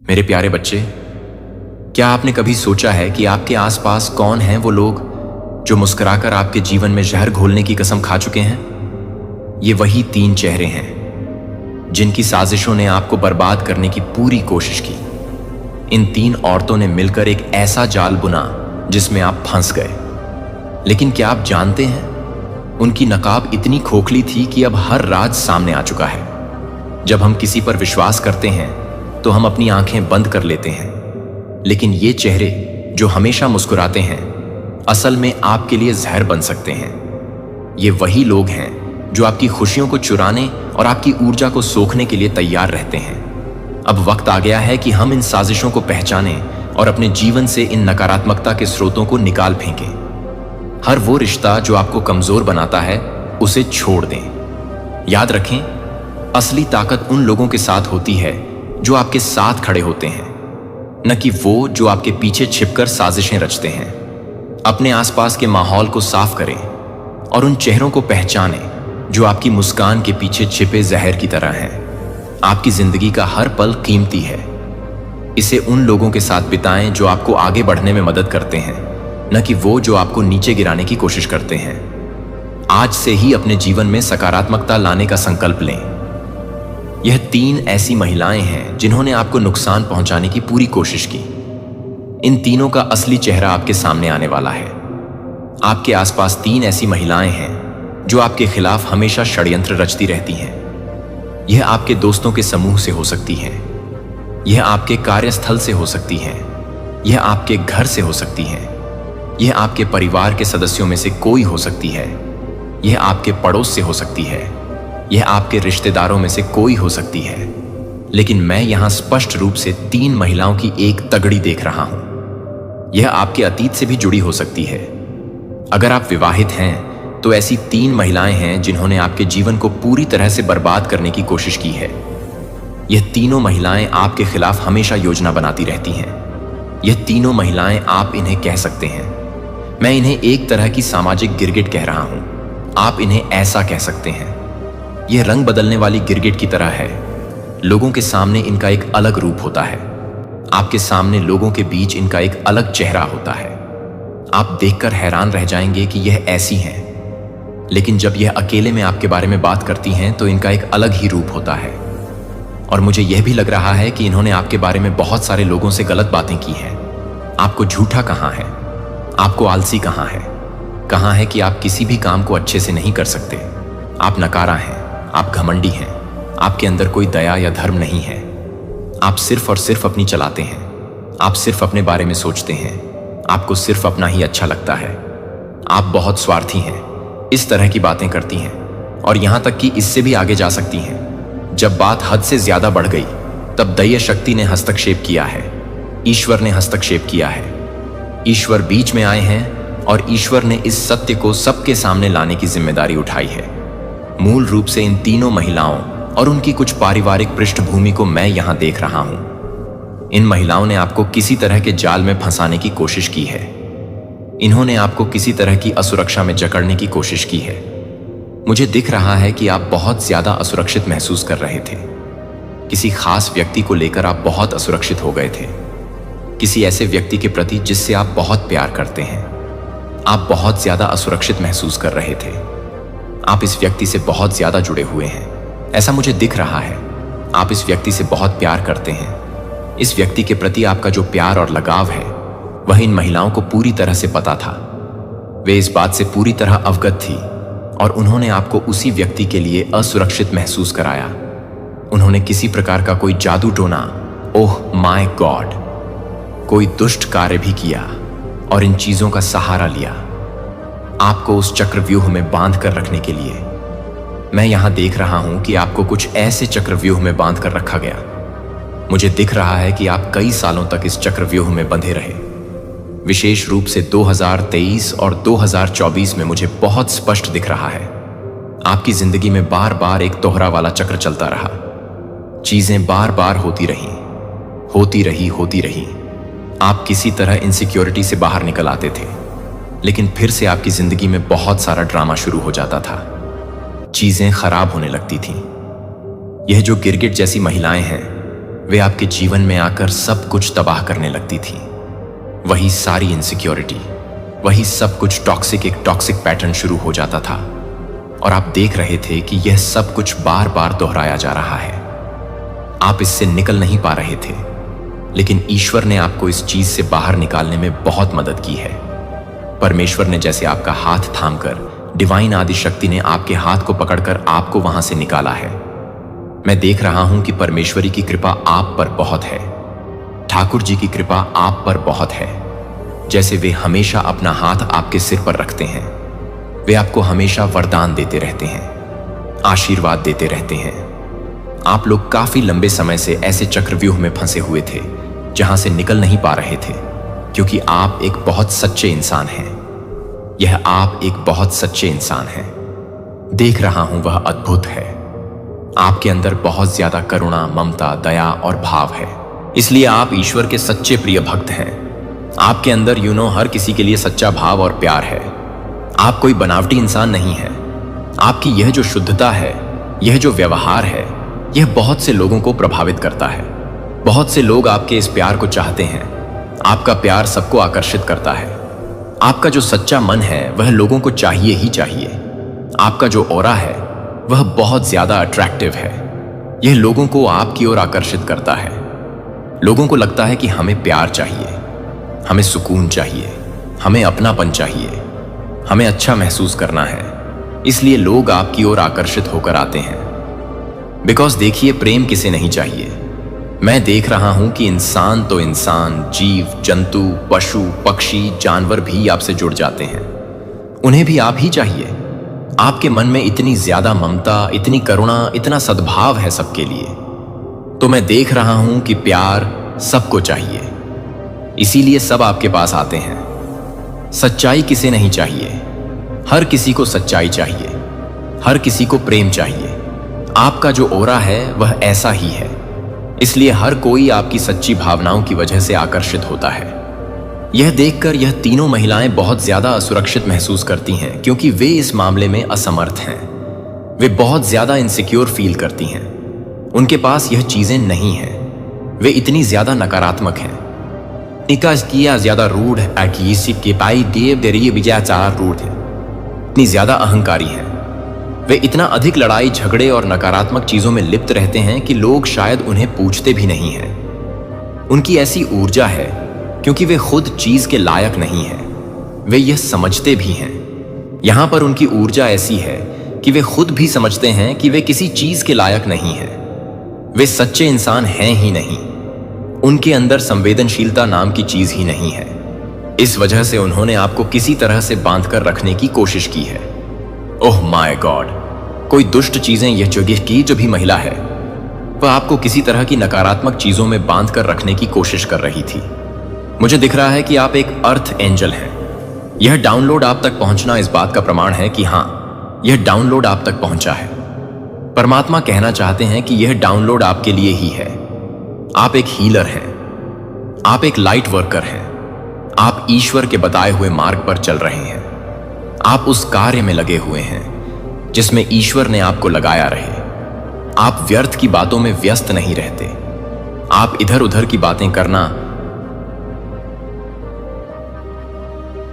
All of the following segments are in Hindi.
मेरे प्यारे बच्चे, क्या आपने कभी सोचा है कि आपके आसपास कौन हैं वो लोग जो मुस्कुराकर आपके जीवन में जहर घोलने की कसम खा चुके हैं? ये वही 3 चेहरे हैं जिनकी साजिशों ने आपको बर्बाद करने की पूरी कोशिश की। इन 3 औरतों ने मिलकर एक ऐसा जाल बुना जिसमें आप फंस गए। लेकिन क्या आप जानते हैं, उनकी नकाब इतनी खोखली थी कि अब हर राज सामने आ चुका है। जब हम किसी पर विश्वास करते हैं तो हम अपनी आंखें बंद कर लेते हैं, लेकिन ये चेहरे जो हमेशा मुस्कुराते हैं असल में आपके लिए जहर बन सकते हैं। ये वही लोग हैं जो आपकी खुशियों को चुराने और आपकी ऊर्जा को सोखने के लिए तैयार रहते हैं। अब वक्त आ गया है कि हम इन साजिशों को पहचानें और अपने जीवन से इन नकारात्मकता के स्रोतों को निकाल फेंकें। हर वो रिश्ता जो आपको कमजोर बनाता है उसे छोड़ दें। याद रखें, असली ताकत उन लोगों के साथ होती है जो आपके साथ खड़े होते हैं, न कि वो जो आपके पीछे छिपकर साजिशें रचते हैं। अपने आसपास के माहौल को साफ करें और उन चेहरों को पहचानें जो आपकी मुस्कान के पीछे छिपे जहर की तरह हैं। आपकी जिंदगी का हर पल कीमती है। इसे उन लोगों के साथ बिताएं जो आपको आगे बढ़ने में मदद करते हैं, न कि वो जो आपको नीचे गिराने की कोशिश करते हैं। आज से ही अपने जीवन में सकारात्मकता लाने का संकल्प लें। यह 3 ऐसी महिलाएं हैं जिन्होंने आपको नुकसान पहुंचाने की पूरी कोशिश की। इन तीनों का असली चेहरा आपके सामने आने वाला है। आपके आसपास 3 ऐसी महिलाएं हैं जो आपके खिलाफ हमेशा षड्यंत्र रचती रहती हैं। यह आपके दोस्तों के समूह से हो सकती हैं, यह आपके कार्यस्थल से हो सकती हैं, यह आपके घर से हो सकती हैं, यह आपके परिवार के सदस्यों में से कोई हो सकती है, यह आपके पड़ोस से हो सकती है, यह आपके रिश्तेदारों में से कोई हो सकती है। लेकिन मैं यहां स्पष्ट रूप से 3 महिलाओं की एक तगड़ी देख रहा हूं। यह आपके अतीत से भी जुड़ी हो सकती है। अगर आप विवाहित हैं तो ऐसी 3 महिलाएं हैं जिन्होंने आपके जीवन को पूरी तरह से बर्बाद करने की कोशिश की है। यह तीनों महिलाएं आपके खिलाफ हमेशा योजना बनाती रहती हैं। यह तीनों महिलाएं, आप इन्हें कह सकते हैं, मैं इन्हें एक तरह की सामाजिक गिरगिट कह रहा हूं। आप इन्हें ऐसा कह सकते हैं। यह रंग बदलने वाली गिरगिट की तरह है। लोगों के सामने इनका एक अलग रूप होता है, आपके सामने लोगों के बीच इनका एक अलग चेहरा होता है। आप देखकर हैरान रह जाएंगे कि यह ऐसी हैं, लेकिन जब यह अकेले में आपके बारे में बात करती हैं तो इनका एक अलग ही रूप होता है। और मुझे यह भी लग रहा है कि इन्होंने आपके बारे में बहुत सारे लोगों से गलत बातें की हैं। आपको झूठा कहाँ है, आपको आलसी कहाँ है कि आप किसी भी काम को अच्छे से नहीं कर सकते। आप नकारा हैं, आप घमंडी हैं, आपके अंदर कोई दया या धर्म नहीं है। आप सिर्फ और सिर्फ अपनी चलाते हैं, आप सिर्फ अपने बारे में सोचते हैं, आपको सिर्फ अपना ही अच्छा लगता है। आप बहुत स्वार्थी हैं, इस तरह की बातें करती हैं और यहां तक कि इससे भी आगे जा सकती हैं। जब बात हद से ज्यादा बढ़ गई तब दैवीय शक्ति ने हस्तक्षेप किया है, ईश्वर ने हस्तक्षेप किया है। ईश्वर बीच में आए हैं और ईश्वर ने इस सत्य को सबके सामने लाने की जिम्मेदारी उठाई है। मूल रूप से इन तीनों महिलाओं और उनकी कुछ पारिवारिक पृष्ठभूमि को मैं यहां देख रहा हूं। इन महिलाओं ने आपको किसी तरह के जाल में फंसाने की कोशिश की है। इन्होंने आपको किसी तरह की असुरक्षा में जकड़ने की कोशिश की है। मुझे दिख रहा है कि आप बहुत ज्यादा असुरक्षित महसूस कर रहे थे। किसी खास व्यक्ति को लेकर आप बहुत असुरक्षित हो गए थे, किसी ऐसे व्यक्ति के प्रति जिससे आप बहुत प्यार करते हैं। आप बहुत ज्यादा असुरक्षित महसूस कर रहे थे। आप इस व्यक्ति से बहुत ज्यादा जुड़े हुए हैं, ऐसा मुझे दिख रहा है। आप इस व्यक्ति से बहुत प्यार करते हैं। इस व्यक्ति के प्रति आपका जो प्यार और लगाव है वह इन महिलाओं को पूरी तरह से पता था। वे इस बात से पूरी तरह अवगत थी और उन्होंने आपको उसी व्यक्ति के लिए असुरक्षित महसूस कराया। उन्होंने किसी प्रकार का कोई जादू टोना, ओह माय गॉड, कोई दुष्ट कार्य भी किया और इन चीजों का सहारा लिया आपको उस चक्रव्यूह में बांध कर रखने के लिए। मैं यहां देख रहा हूं कि आपको कुछ ऐसे चक्रव्यूह में बांध कर रखा गया। मुझे दिख रहा है कि आप कई सालों तक इस चक्रव्यूह में बंधे रहे। विशेष रूप से 2023 और 2024 में मुझे बहुत स्पष्ट दिख रहा है। आपकी जिंदगी में बार बार एक दोहरा वाला चक्र चलता रहा। चीजें बार बार होती रही। आप किसी तरह इनसिक्योरिटी से बाहर निकल आते थे, लेकिन फिर से आपकी जिंदगी में बहुत सारा ड्रामा शुरू हो जाता था। चीजें खराब होने लगती थीं। यह जो गिरगिट जैसी महिलाएं हैं वे आपके जीवन में आकर सब कुछ तबाह करने लगती थी। वही सारी इनसिक्योरिटी, वही सब कुछ एक टॉक्सिक पैटर्न शुरू हो जाता था और आप देख रहे थे कि यह सब कुछ बार बार दोहराया जा रहा है। आप इससे निकल नहीं पा रहे थे, लेकिन ईश्वर ने आपको इस चीज से बाहर निकालने में बहुत मदद की है। परमेश्वर ने जैसे आपका हाथ थामकर, डिवाइन आदि शक्ति ने आपके हाथ को पकड़कर आपको वहां से निकाला है। मैं देख रहा हूं कि परमेश्वरी की कृपा आप पर बहुत है, ठाकुर जी की कृपा आप पर बहुत है। जैसे वे हमेशा अपना हाथ आपके सिर पर रखते हैं, वे आपको हमेशा वरदान देते रहते हैं, आशीर्वाद देते रहते हैं। आप लोग काफी लंबे समय से ऐसे चक्रव्यूह में फंसे हुए थे जहां से निकल नहीं पा रहे थे, क्योंकि आप एक बहुत सच्चे इंसान हैं। यह आप एक बहुत सच्चे इंसान हैं। देख रहा हूं वह अद्भुत है। आपके अंदर बहुत ज्यादा करुणा, ममता, दया और भाव है। इसलिए आप ईश्वर के सच्चे प्रिय भक्त हैं। आपके अंदर हर किसी के लिए सच्चा भाव और प्यार है। आप कोई बनावटी इंसान नहीं है। आपकी यह जो शुद्धता है, यह जो व्यवहार है, यह बहुत से लोगों को प्रभावित करता है। बहुत से लोग आपके इस प्यार को चाहते हैं। आपका प्यार सबको आकर्षित करता है। आपका जो सच्चा मन है वह लोगों को चाहिए ही चाहिए। आपका जो ऑरा है वह बहुत ज्यादा अट्रैक्टिव है। यह लोगों को आपकी ओर आकर्षित करता है। लोगों को लगता है कि हमें प्यार चाहिए, हमें सुकून चाहिए, हमें अपनापन चाहिए, हमें अच्छा महसूस करना है। इसलिए लोग आपकी ओर आकर्षित होकर आते हैं। बिकॉज देखिए, प्रेम किसे नहीं चाहिए। मैं देख रहा हूं कि इंसान तो इंसान, जीव जंतु, पशु पक्षी, जानवर भी आपसे जुड़ जाते हैं। उन्हें भी आप ही चाहिए। आपके मन में इतनी ज्यादा ममता, इतनी करुणा, इतना सद्भाव है सबके लिए। तो मैं देख रहा हूं कि प्यार सबको चाहिए, इसीलिए सब आपके पास आते हैं। सच्चाई किसे नहीं चाहिए? हर किसी को सच्चाई चाहिए, हर किसी को प्रेम चाहिए। आपका जो ऑरा है वह ऐसा ही है। इसलिए हर कोई आपकी सच्ची भावनाओं की वजह से आकर्षित होता है। यह देखकर यह तीनों महिलाएं बहुत ज्यादा असुरक्षित महसूस करती हैं, क्योंकि वे इस मामले में असमर्थ हैं। वे बहुत ज्यादा इनसिक्योर फील करती हैं। उनके पास यह चीजें नहीं हैं। वे इतनी ज्यादा नकारात्मक हैं। निकास किया ज्यादा रूढ़ के पाई देव देरी विचार रूढ़ है। इतनी ज्यादा अहंकारी हैं। वे इतना अधिक लड़ाई झगड़े और नकारात्मक चीजों में लिप्त रहते हैं कि लोग शायद उन्हें पूछते भी नहीं हैं। उनकी ऐसी ऊर्जा है क्योंकि वे खुद चीज के लायक नहीं हैं। वे यह समझते भी हैं। यहां पर उनकी ऊर्जा ऐसी है कि वे खुद भी समझते हैं कि वे किसी चीज के लायक नहीं हैं। वे सच्चे इंसान हैं ही नहीं। उनके अंदर संवेदनशीलता नाम की चीज ही नहीं है। इस वजह से उन्होंने आपको किसी तरह से बांधकर रखने की कोशिश की है। ओह माय गॉड, कोई दुष्ट चीजें यह जगह की जो भी महिला है वह आपको किसी तरह की नकारात्मक चीजों में बांध कर रखने की कोशिश कर रही थी। मुझे दिख रहा है कि आप एक अर्थ एंजल हैं। यह डाउनलोड आप तक पहुंचना इस बात का प्रमाण है कि हां, यह डाउनलोड आप तक पहुंचा है। परमात्मा कहना चाहते हैं कि यह डाउनलोड आपके लिए ही है। आप एक हीलर हैं, आप एक लाइट वर्कर हैं, आप ईश्वर के बताए हुए मार्ग पर चल रहे हैं। आप उस कार्य में लगे हुए हैं जिसमें ईश्वर ने आपको लगाया रहे। आप व्यर्थ की बातों में व्यस्त नहीं रहते। आप इधर उधर की बातें करना,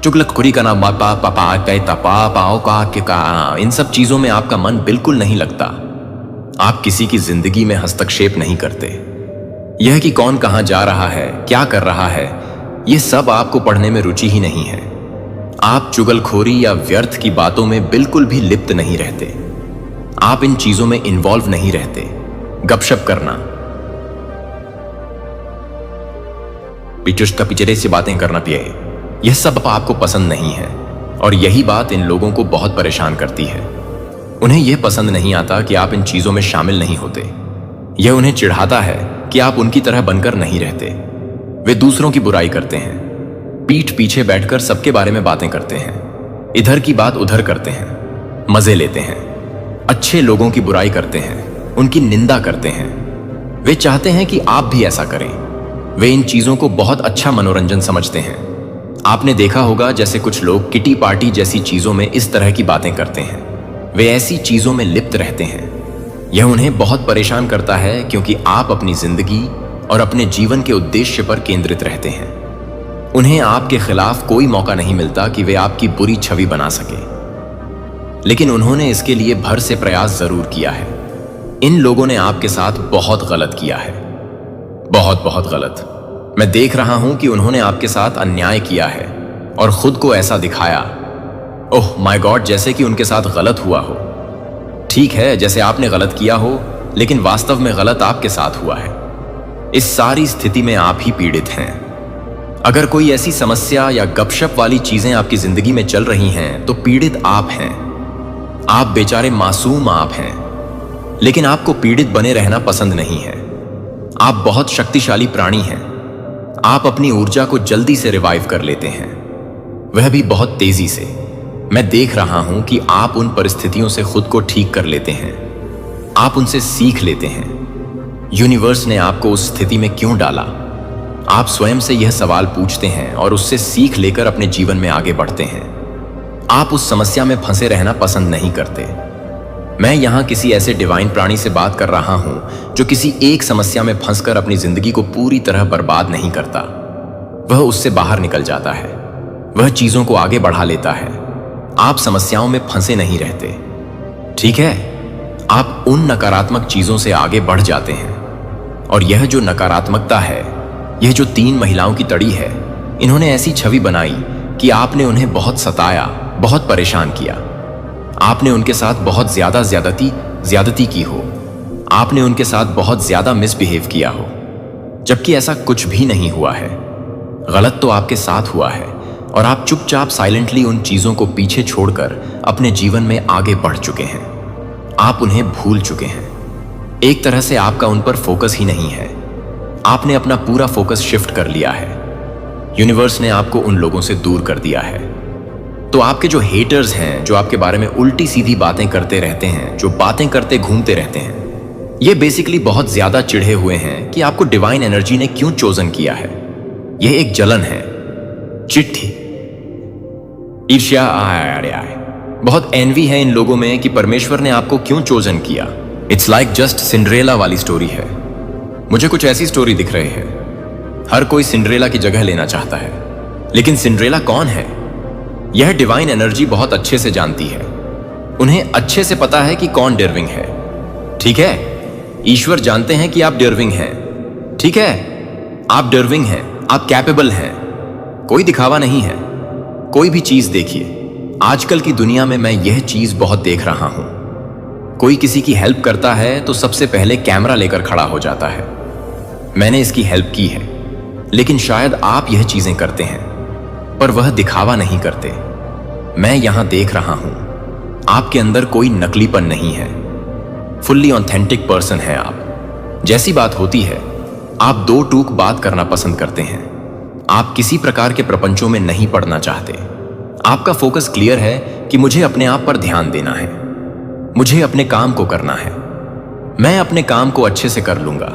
चुगलखोरी करना, इन सब चीजों में आपका मन बिल्कुल नहीं लगता। आप किसी की जिंदगी में हस्तक्षेप नहीं करते। यह कि कौन कहां जा रहा है, क्या कर रहा है, यह सब आपको पढ़ने में रुचि ही नहीं है। आप चुगलखोरी या व्यर्थ की बातों में बिल्कुल भी लिप्त नहीं रहते। आप इन चीजों में इन्वॉल्व नहीं रहते। गपशप करना, पिचरे से बातें करना पिए, यह सब आपको पसंद नहीं है। और यही बात इन लोगों को बहुत परेशान करती है। उन्हें यह पसंद नहीं आता कि आप इन चीजों में शामिल नहीं होते। यह उन्हें चिढ़ाता है कि आप उनकी तरह बनकर नहीं रहते। वे दूसरों की बुराई करते हैं, पीठ पीछे बैठकर सबके बारे में बातें करते हैं, इधर की बात उधर करते हैं, मजे लेते हैं, अच्छे लोगों की बुराई करते हैं, उनकी निंदा करते हैं। वे चाहते हैं कि आप भी ऐसा करें। वे इन चीजों को बहुत अच्छा मनोरंजन समझते हैं। आपने देखा होगा जैसे कुछ लोग किटी पार्टी जैसी चीजों में इस तरह की बातें करते हैं। वे ऐसी चीजों में लिप्त रहते हैं। यह उन्हें बहुत परेशान करता है क्योंकि आप अपनी जिंदगी और अपने जीवन के उद्देश्य पर केंद्रित रहते हैं। उन्हें आपके खिलाफ कोई मौका नहीं मिलता कि वे आपकी बुरी छवि बना सके, लेकिन उन्होंने इसके लिए भर से प्रयास जरूर किया है। इन लोगों ने आपके साथ बहुत गलत किया है, बहुत बहुत गलत। मैं देख रहा हूं कि उन्होंने आपके साथ अन्याय किया है और खुद को ऐसा दिखाया, ओह माय गॉड, जैसे कि उनके साथ गलत हुआ हो। ठीक है, जैसे आपने गलत किया हो, लेकिन वास्तव में गलत आपके साथ हुआ है। इस सारी स्थिति में आप ही पीड़ित हैं। अगर कोई ऐसी समस्या या गपशप वाली चीजें आपकी जिंदगी में चल रही हैं, तो पीड़ित आप हैं। आप बेचारे मासूम आप हैं, लेकिन आपको पीड़ित बने रहना पसंद नहीं है। आप बहुत शक्तिशाली प्राणी हैं। आप अपनी ऊर्जा को जल्दी से रिवाइव कर लेते हैं, वह भी बहुत तेजी से। मैं देख रहा हूं कि आप उन परिस्थितियों से खुद को ठीक कर लेते हैं, आप उनसे सीख लेते हैं। यूनिवर्स ने आपको उस स्थिति में क्यों डाला? आप स्वयं से यह सवाल पूछते हैं और उससे सीख लेकर अपने जीवन में आगे बढ़ते हैं। आप उस समस्या में फंसे रहना पसंद नहीं करते। मैं यहां किसी ऐसे डिवाइन प्राणी से बात कर रहा हूं जो किसी एक समस्या में फंसकर अपनी जिंदगी को पूरी तरह बर्बाद नहीं करता। वह उससे बाहर निकल जाता है, वह चीजों को आगे बढ़ा लेता है। आप समस्याओं में फंसे नहीं रहते, ठीक है? आप उन नकारात्मक चीजों से आगे बढ़ जाते हैं। और यह जो नकारात्मकता है, यह जो 3 महिलाओं की तड़ी है, इन्होंने ऐसी छवि बनाई कि आपने उन्हें बहुत सताया, बहुत परेशान किया। आपने उनके साथ बहुत ज्यादती की हो। आपने उनके साथ बहुत ज्यादा मिसबिहेव किया हो, जबकि ऐसा कुछ भी नहीं हुआ है। गलत तो आपके साथ हुआ है और आप चुपचाप साइलेंटली उन चीजों को पीछे छोड़कर अपने जीवन में आगे बढ़ चुके हैं। आप उन्हें भूल चुके हैं। एक तरह से आपका उन पर फोकस ही नहीं है। आपने अपना पूरा फोकस शिफ्ट कर लिया है। यूनिवर्स ने आपको उन लोगों से दूर कर दिया है। तो आपके जो हेटर्स हैं, जो आपके बारे में उल्टी सीधी बातें करते रहते हैं, जो बातें करते घूमते रहते हैं, ये बेसिकली बहुत ज्यादा चिढ़े हुए हैं कि आपको डिवाइन एनर्जी ने क्यों चोजन किया है। यह एक जलन है, चिट्ठी, ईर्ष्या, आए बहुत एनवी है इन लोगों में कि परमेश्वर ने आपको क्यों चोजन किया। इट्स लाइक जस्ट सिंड्रेला वाली स्टोरी है। मुझे कुछ ऐसी स्टोरी दिख रही है। हर कोई सिंड्रेला की जगह लेना चाहता है, लेकिन सिंड्रेला कौन है? यह डिवाइन एनर्जी बहुत अच्छे से जानती है। उन्हें अच्छे से पता है कि कौन डिजर्विंग है, ठीक है? ईश्वर जानते हैं कि आप डिजर्विंग हैं, ठीक है? आप डिजर्विंग हैं, आप कैपेबल हैं। कोई दिखावा नहीं है। कोई भी चीज देखिए, आजकल की दुनिया में मैं यह चीज बहुत देख रहा हूं। कोई किसी की हेल्प करता है तो सबसे पहले कैमरा लेकर खड़ा हो जाता है। मैंने इसकी हेल्प की है, लेकिन शायद आप यह चीजें करते हैं, पर वह दिखावा नहीं करते। मैं यहां देख रहा हूं, आपके अंदर कोई नकलीपन नहीं है। फुल्ली ऑथेंटिक पर्सन है आप। जैसी बात होती है, आप 2 टूक बात करना पसंद करते हैं। आप किसी प्रकार के प्रपंचों में नहीं पड़ना चाहते। आपका फोकस क्लियर है कि मुझे अपने आप पर ध्यान देना है, मुझे अपने काम को करना है। मैं अपने काम को अच्छे से कर लूंगा,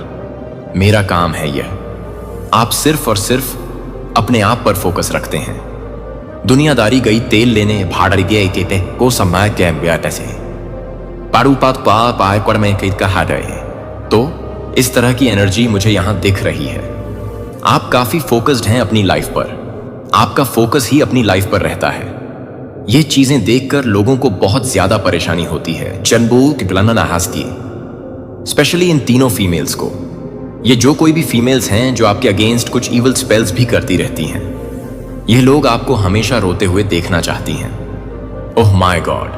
मेरा काम है यह। आप सिर्फ और सिर्फ अपने आप पर फोकस रखते हैं। दुनियादारी गई तेल लेने, भाड़ गए केते को समय के से पारूपात पाए कर में कहा रहे। तो इस तरह की एनर्जी मुझे यहां दिख रही है। आप काफी फोकस्ड हैं अपनी लाइफ पर। आपका फोकस ही अपनी लाइफ पर रहता है। ये चीजें देखकर लोगों को बहुत ज्यादा परेशानी होती है। चनबू की हंसती, स्पेशली इन तीनों फीमेल्स को। ये जो कोई भी फीमेल्स हैं जो आपके अगेंस्ट कुछ इविल स्पेल्स भी करती रहती हैं, ये लोग आपको हमेशा रोते हुए देखना चाहती हैं। ओह माय गॉड,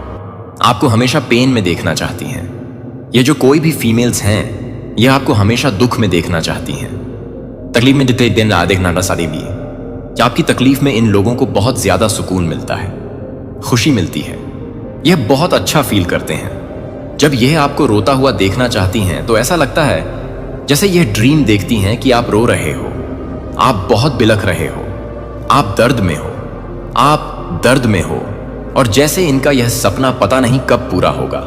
आपको हमेशा पेन में देखना चाहती हैं। ये जो कोई भी फीमेल्स हैं, ये आपको हमेशा दुख में देखना चाहती हैं। तकलीफ में जितने दिन देखना सारी भी कि आपकी तकलीफ में इन लोगों को बहुत ज्यादा सुकून मिलता है, खुशी मिलती है। यह बहुत अच्छा फील करते हैं। जब यह आपको रोता हुआ देखना चाहती हैं तो ऐसा लगता है जैसे यह ड्रीम देखती हैं कि आप रो रहे हो, आप बहुत बिलख रहे हो, आप दर्द में हो, आप दर्द में हो, और जैसे इनका यह सपना पता नहीं कब पूरा होगा।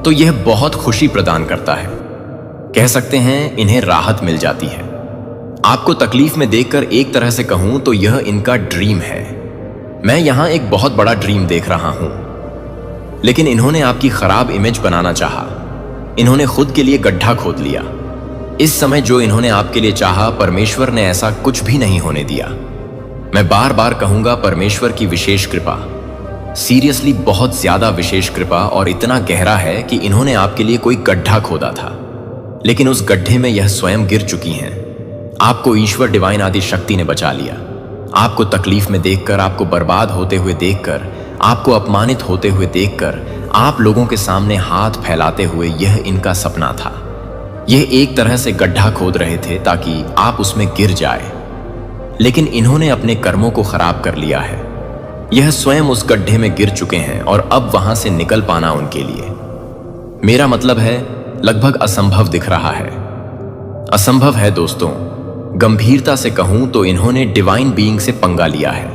तो यह बहुत खुशी प्रदान करता है। कह सकते हैं इन्हें राहत मिल जाती है। आपको तकलीफ में देखकर एक तरह से कहूं तो यह इनका ड्रीम है। मैं यहां एक बहुत बड़ा ड्रीम देख रहा हूं, लेकिन इन्होंने आपकी खराब इमेज बनाना चाहा। इन्होंने खुद के लिए गड्ढा खोद लिया। इस समय जो इन्होंने आपके लिए चाहा, परमेश्वर ने ऐसा कुछ भी नहीं होने दिया। मैं बार बार कहूंगा, परमेश्वर की विशेष कृपा, सीरियसली बहुत ज्यादा विशेष कृपा, और इतना गहरा है कि इन्होंने आपके लिए कोई गड्ढा खोदा था, लेकिन उस गड्ढे में यह स्वयं गिर चुकी हैं। आपको ईश्वर डिवाइन आदि शक्ति ने बचा लिया। आपको तकलीफ में देखकर, आपको बर्बाद होते हुए देखकर, आपको अपमानित होते हुए देखकर, आप लोगों के सामने हाथ फैलाते हुए, यह इनका सपना था। यह एक तरह से गड्ढा खोद रहे थे ताकि आप उसमें गिर जाए, लेकिन इन्होंने अपने कर्मों को खराब कर लिया है। यह स्वयं उस गड्ढे में गिर चुके हैं और अब वहां से निकल पाना उनके लिए, मेरा मतलब है, लगभग असंभव दिख रहा है। असंभव है दोस्तों। गंभीरता से कहूं तो इन्होंने डिवाइन बीइंग से पंगा लिया है।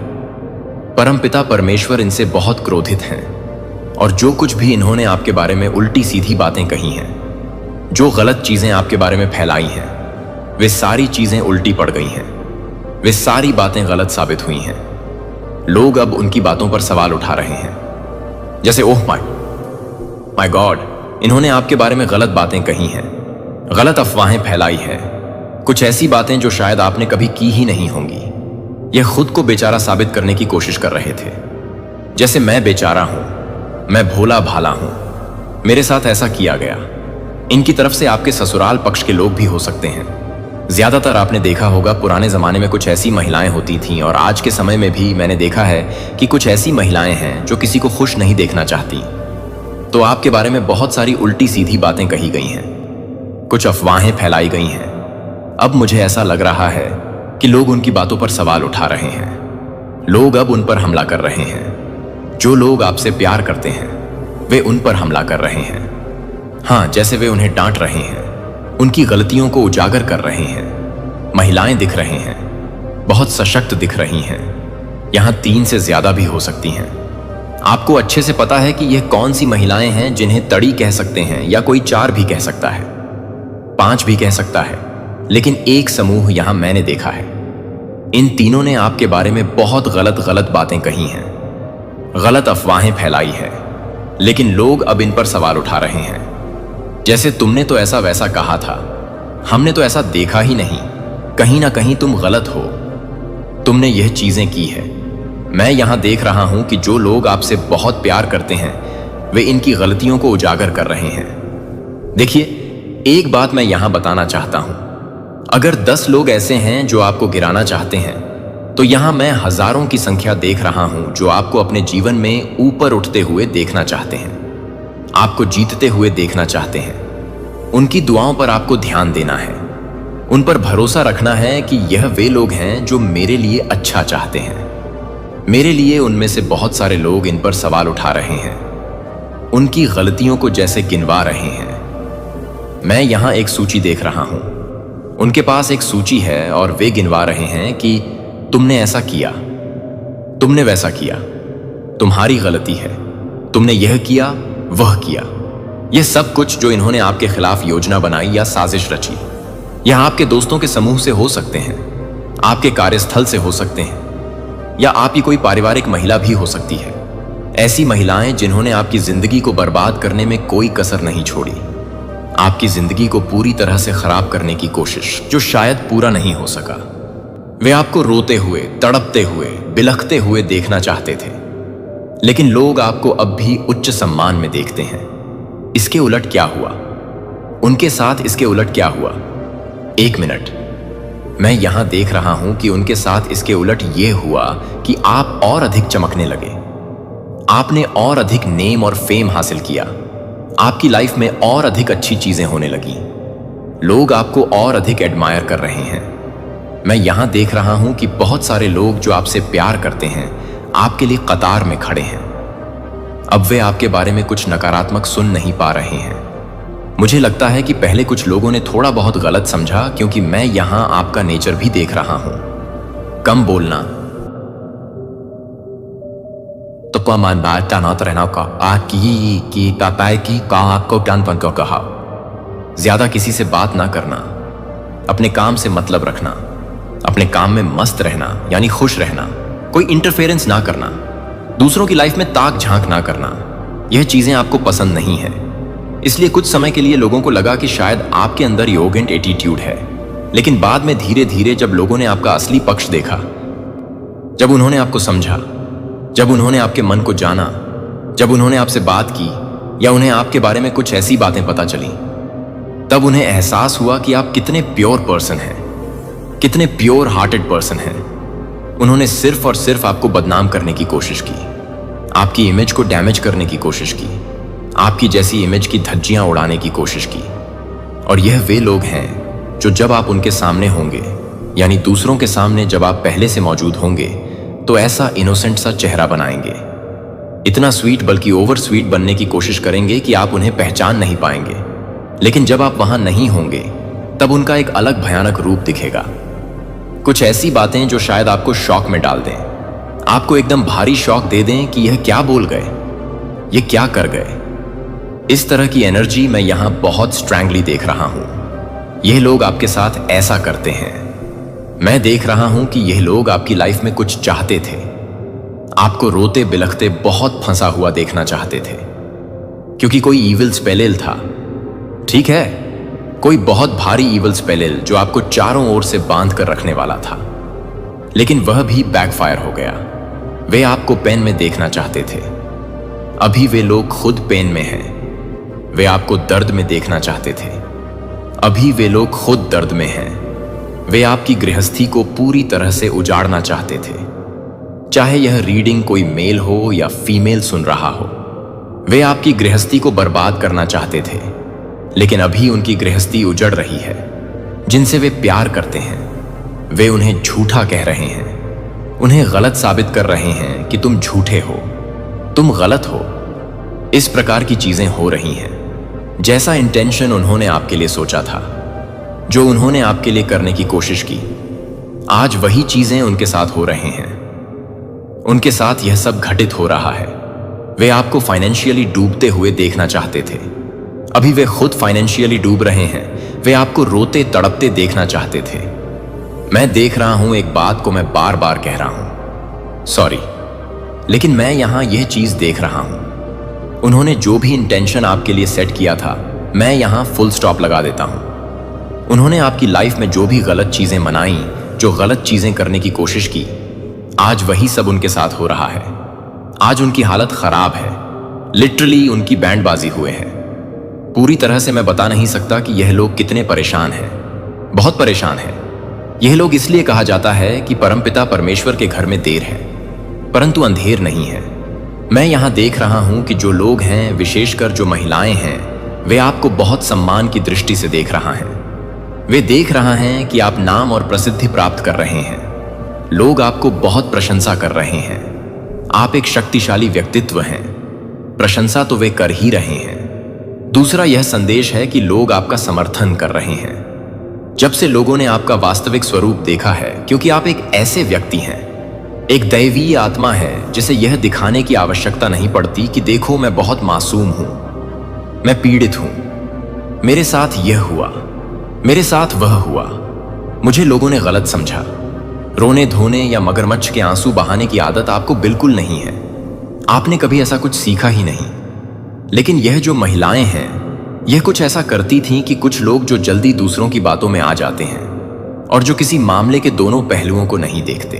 परमपिता परमेश्वर इनसे बहुत क्रोधित हैं, और जो कुछ भी इन्होंने आपके बारे में उल्टी सीधी बातें कही हैं, जो गलत चीजें आपके बारे में फैलाई हैं, वे सारी चीजें उल्टी पड़ गई हैं। वे सारी बातें गलत साबित हुई हैं। लोग अब उनकी बातों पर सवाल उठा रहे हैं, जैसे ओह माय गॉड, इन्होंने आपके बारे में गलत बातें कही हैं, गलत अफवाहें फैलाई है, कुछ ऐसी बातें जो शायद आपने कभी की ही नहीं होंगी। यह खुद को बेचारा साबित करने की कोशिश कर रहे थे, जैसे मैं बेचारा हूं, मैं भोला भाला हूं, मेरे साथ ऐसा किया गया। इनकी तरफ से आपके ससुराल पक्ष के लोग भी हो सकते हैं। ज्यादातर आपने देखा होगा, पुराने जमाने में कुछ ऐसी महिलाएं होती थीं, और आज के समय में भी मैंने देखा है कि कुछ ऐसी महिलाएं हैं जो किसी को खुश नहीं देखना चाहती। तो आपके बारे में बहुत सारी उल्टी सीधी बातें कही गई हैं, कुछ अफवाहें फैलाई गई हैं। अब मुझे ऐसा लग रहा है कि लोग उनकी बातों पर सवाल उठा रहे हैं। लोग अब उन पर हमला कर रहे हैं। जो लोग आपसे प्यार करते हैं, वे उन पर हमला कर रहे हैं। हाँ, जैसे वे उन्हें डांट रहे हैं, उनकी गलतियों को उजागर कर रहे हैं। महिलाएं दिख रहे हैं, बहुत सशक्त दिख रही हैं। यहां 3 से ज्यादा भी हो सकती हैं। आपको अच्छे से पता है कि यह कौन सी महिलाएं हैं जिन्हें तड़ी कह सकते हैं, या कोई 4 भी कह सकता है, 5 भी कह सकता है, लेकिन एक समूह यहां मैंने देखा है। इन तीनों ने आपके बारे में बहुत गलत बातें कही हैं, गलत अफवाहें फैलाई है, लेकिन लोग अब इन पर सवाल उठा रहे हैं, जैसे तुमने तो ऐसा वैसा कहा था, हमने तो ऐसा देखा ही नहीं, कहीं ना कहीं तुम गलत हो, तुमने यह चीजें की है। मैं यहां देख रहा हूं कि जो लोग आपसे बहुत प्यार करते हैं, वे इनकी गलतियों को उजागर कर रहे हैं। देखिए, एक बात मैं यहां बताना चाहता हूं, अगर 10 लोग ऐसे हैं जो आपको गिराना चाहते हैं, तो यहां मैं हजारों की संख्या देख रहा हूं जो आपको अपने जीवन में ऊपर उठते हुए देखना चाहते हैं, आपको जीतते हुए देखना चाहते हैं। उनकी दुआओं पर आपको ध्यान देना है, उन पर भरोसा रखना है कि यह वे लोग हैं जो मेरे लिए अच्छा चाहते हैं। मेरे लिए उनमें से बहुत सारे लोग इन पर सवाल उठा रहे हैं, उनकी गलतियों को जैसे गिनवा रहे हैं। मैं यहां एक सूची देख रहा हूं, उनके पास एक सूची है और वे गिनवा रहे हैं कि तुमने ऐसा किया, तुमने वैसा किया, तुम्हारी गलती है, तुमने यह किया, वह किया। यह सब कुछ जो इन्होंने आपके खिलाफ योजना बनाई या साजिश रची, यह आपके दोस्तों के समूह से हो सकते हैं, आपके कार्यस्थल से हो सकते हैं, या आपकी कोई पारिवारिक महिला भी हो सकती है। ऐसी महिलाएं जिन्होंने आपकी जिंदगी को बर्बाद करने में कोई कसर नहीं छोड़ी, आपकी जिंदगी को पूरी तरह से खराब करने की कोशिश जो शायद पूरा नहीं हो सका। वे आपको रोते हुए, तड़पते हुए, बिलखते हुए देखना चाहते थे, लेकिन लोग आपको अब भी उच्च सम्मान में देखते हैं। इसके उलट क्या हुआ? उनके साथ इसके उलट क्या हुआ? 1 मिनट, मैं यहां देख रहा हूं कि उनके साथ इसके उलट यह हुआ कि आप और अधिक चमकने लगे, आपने और अधिक नेम और फेम हासिल किया, आपकी लाइफ में और अधिक अच्छी चीजें होने लगी, लोग आपको और अधिक एडमायर कर रहे हैं। मैं यहां देख रहा हूं कि बहुत सारे लोग जो आपसे प्यार करते हैं, आपके लिए कतार में खड़े हैं। अब वे आपके बारे में कुछ नकारात्मक सुन नहीं पा रहे हैं। मुझे लगता है कि पहले कुछ लोगों ने थोड़ा बहुत गलत समझा, क्योंकि मैं यहां आपका नेचर भी देख रहा हूं। कम बोलना, तो कमान बात तनात रहना का की कापाय की का आपको ज्ञानपन को कहा। ज्यादा किसी से बात ना करना, अपने काम से मतलब रखना, अपने काम में मस्त रहना यानी खुश रहना, कोई इंटरफेरेंस ना करना, दूसरों की लाइफ में ताक झांक ना करना, यह चीजें आपको पसंद नहीं है। इसलिए कुछ समय के लिए लोगों को लगा कि शायद आपके अंदर एरोगेंट एटीट्यूड है, लेकिन बाद में धीरे धीरे जब लोगों ने आपका असली पक्ष देखा, जब उन्होंने आपको समझा, जब उन्होंने आपके मन को जाना, जब उन्होंने आपसे बात की या उन्हें आपके बारे में कुछ ऐसी बातें पता चली, तब उन्हें एहसास हुआ कि आप कितने प्योर पर्सन हैं, कितने प्योर हार्टेड पर्सन हैं। उन्होंने सिर्फ और सिर्फ आपको बदनाम करने की कोशिश की, आपकी इमेज को डैमेज करने की कोशिश की, आपकी जैसी इमेज की धज्जियां उड़ाने की कोशिश की। और यह वे लोग हैं जो जब आप उनके सामने होंगे, यानी दूसरों के सामने जब आप पहले से मौजूद होंगे, तो ऐसा इनोसेंट सा चेहरा बनाएंगे, इतना स्वीट बल्कि ओवर स्वीट बनने की कोशिश करेंगे कि आप उन्हें पहचान नहीं पाएंगे। लेकिन जब आप वहां नहीं होंगे, तब उनका एक अलग भयानक रूप दिखेगा। कुछ ऐसी बातें जो शायद आपको शॉक में डाल दें, आपको एकदम भारी शॉक दे दें कि यह क्या बोल गए, ये क्या कर गए। इस तरह की एनर्जी मैं यहां बहुत स्ट्रैंगली देख रहा हूं। यह लोग आपके साथ ऐसा करते हैं। मैं देख रहा हूं कि यह लोग आपकी लाइफ में कुछ चाहते थे, आपको रोते बिलखते बहुत फंसा हुआ देखना चाहते थे, क्योंकि कोई ईविल स्पेलिल था। ठीक है, कोई बहुत भारी ईविल स्पेलिल जो आपको चारों ओर से बांध कर रखने वाला था, लेकिन वह भी बैकफायर हो गया। वे आपको पेन में देखना चाहते थे। अभी वे लोग खुद पेन में हैं। वे आपको दर्द में देखना चाहते थे। अभी वे लोग खुद दर्द में हैं। वे आपकी गृहस्थी को पूरी तरह से उजाड़ना चाहते थे। चाहे यह रीडिंग कोई मेल हो या फीमेल सुन रहा हो, वे आपकी गृहस्थी को बर्बाद करना चाहते थे। लेकिन अभी उनकी गृहस्थी उजड़ रही है। जिनसे वे प्यार करते हैं, वे उन्हें झूठा कह रहे हैं, उन्हें गलत साबित कर रहे हैं कि तुम झूठे हो, तुम गलत हो। इस प्रकार की चीजें हो रही हैं। जैसा इंटेंशन उन्होंने आपके लिए सोचा था, जो उन्होंने आपके लिए करने की कोशिश की, आज वही चीजें उनके साथ हो रहे हैं। उनके साथ यह सब घटित हो रहा है। वे आपको फाइनेंशियली डूबते हुए देखना चाहते थे। अभी वे खुद फाइनेंशियली डूब रहे हैं। वे आपको रोते तड़पते देखना चाहते थे। मैं देख रहा हूं, एक बात को मैं बार बार कह रहा हूं, सॉरी, लेकिन मैं यहां यह चीज देख रहा हूं। उन्होंने जो भी इंटेंशन आपके लिए सेट किया था, मैं यहां फुल स्टॉप लगा देता हूं। उन्होंने आपकी लाइफ में जो भी गलत चीजें मनाई, जो गलत चीजें करने की कोशिश की, आज वही सब उनके साथ हो रहा है। आज उनकी हालत खराब है। लिटरली उनकी बैंडबाजी हुए हैं। पूरी तरह से मैं बता नहीं सकता कि यह लोग कितने परेशान हैं। बहुत परेशान हैं। यह लोग इसलिए कहा जाता है कि परमपिता परमेश्वर के घर में देर है, परंतु अंधेर नहीं है। मैं यहां देख रहा हूं कि जो लोग हैं, विशेषकर जो महिलाएं हैं, वे आपको बहुत सम्मान की दृष्टि से देख रहा हैं। वे देख रहा हैं कि आप नाम और प्रसिद्धि प्राप्त कर रहे हैं। लोग आपको बहुत प्रशंसा कर रहे हैं। आप एक शक्तिशाली व्यक्तित्व हैं। प्रशंसा तो वे कर ही रहे हैं। दूसरा यह संदेश है कि लोग आपका समर्थन कर रहे हैं। जब से लोगों ने आपका वास्तविक स्वरूप देखा है, क्योंकि आप एक ऐसे व्यक्ति हैं, एक दैवीय आत्मा है जिसे यह दिखाने की आवश्यकता नहीं पड़ती कि देखो मैं बहुत मासूम हूं, मैं पीड़ित हूं, मेरे साथ यह हुआ, मेरे साथ वह हुआ, मुझे लोगों ने गलत समझा। रोने धोने या मगरमच्छ के आंसू बहाने की आदत आपको बिल्कुल नहीं है। आपने कभी ऐसा कुछ सीखा ही नहीं। लेकिन यह जो महिलाएं हैं, यह कुछ ऐसा करती थीं कि कुछ लोग जो जल्दी दूसरों की बातों में आ जाते हैं और जो किसी मामले के दोनों पहलुओं को नहीं देखते।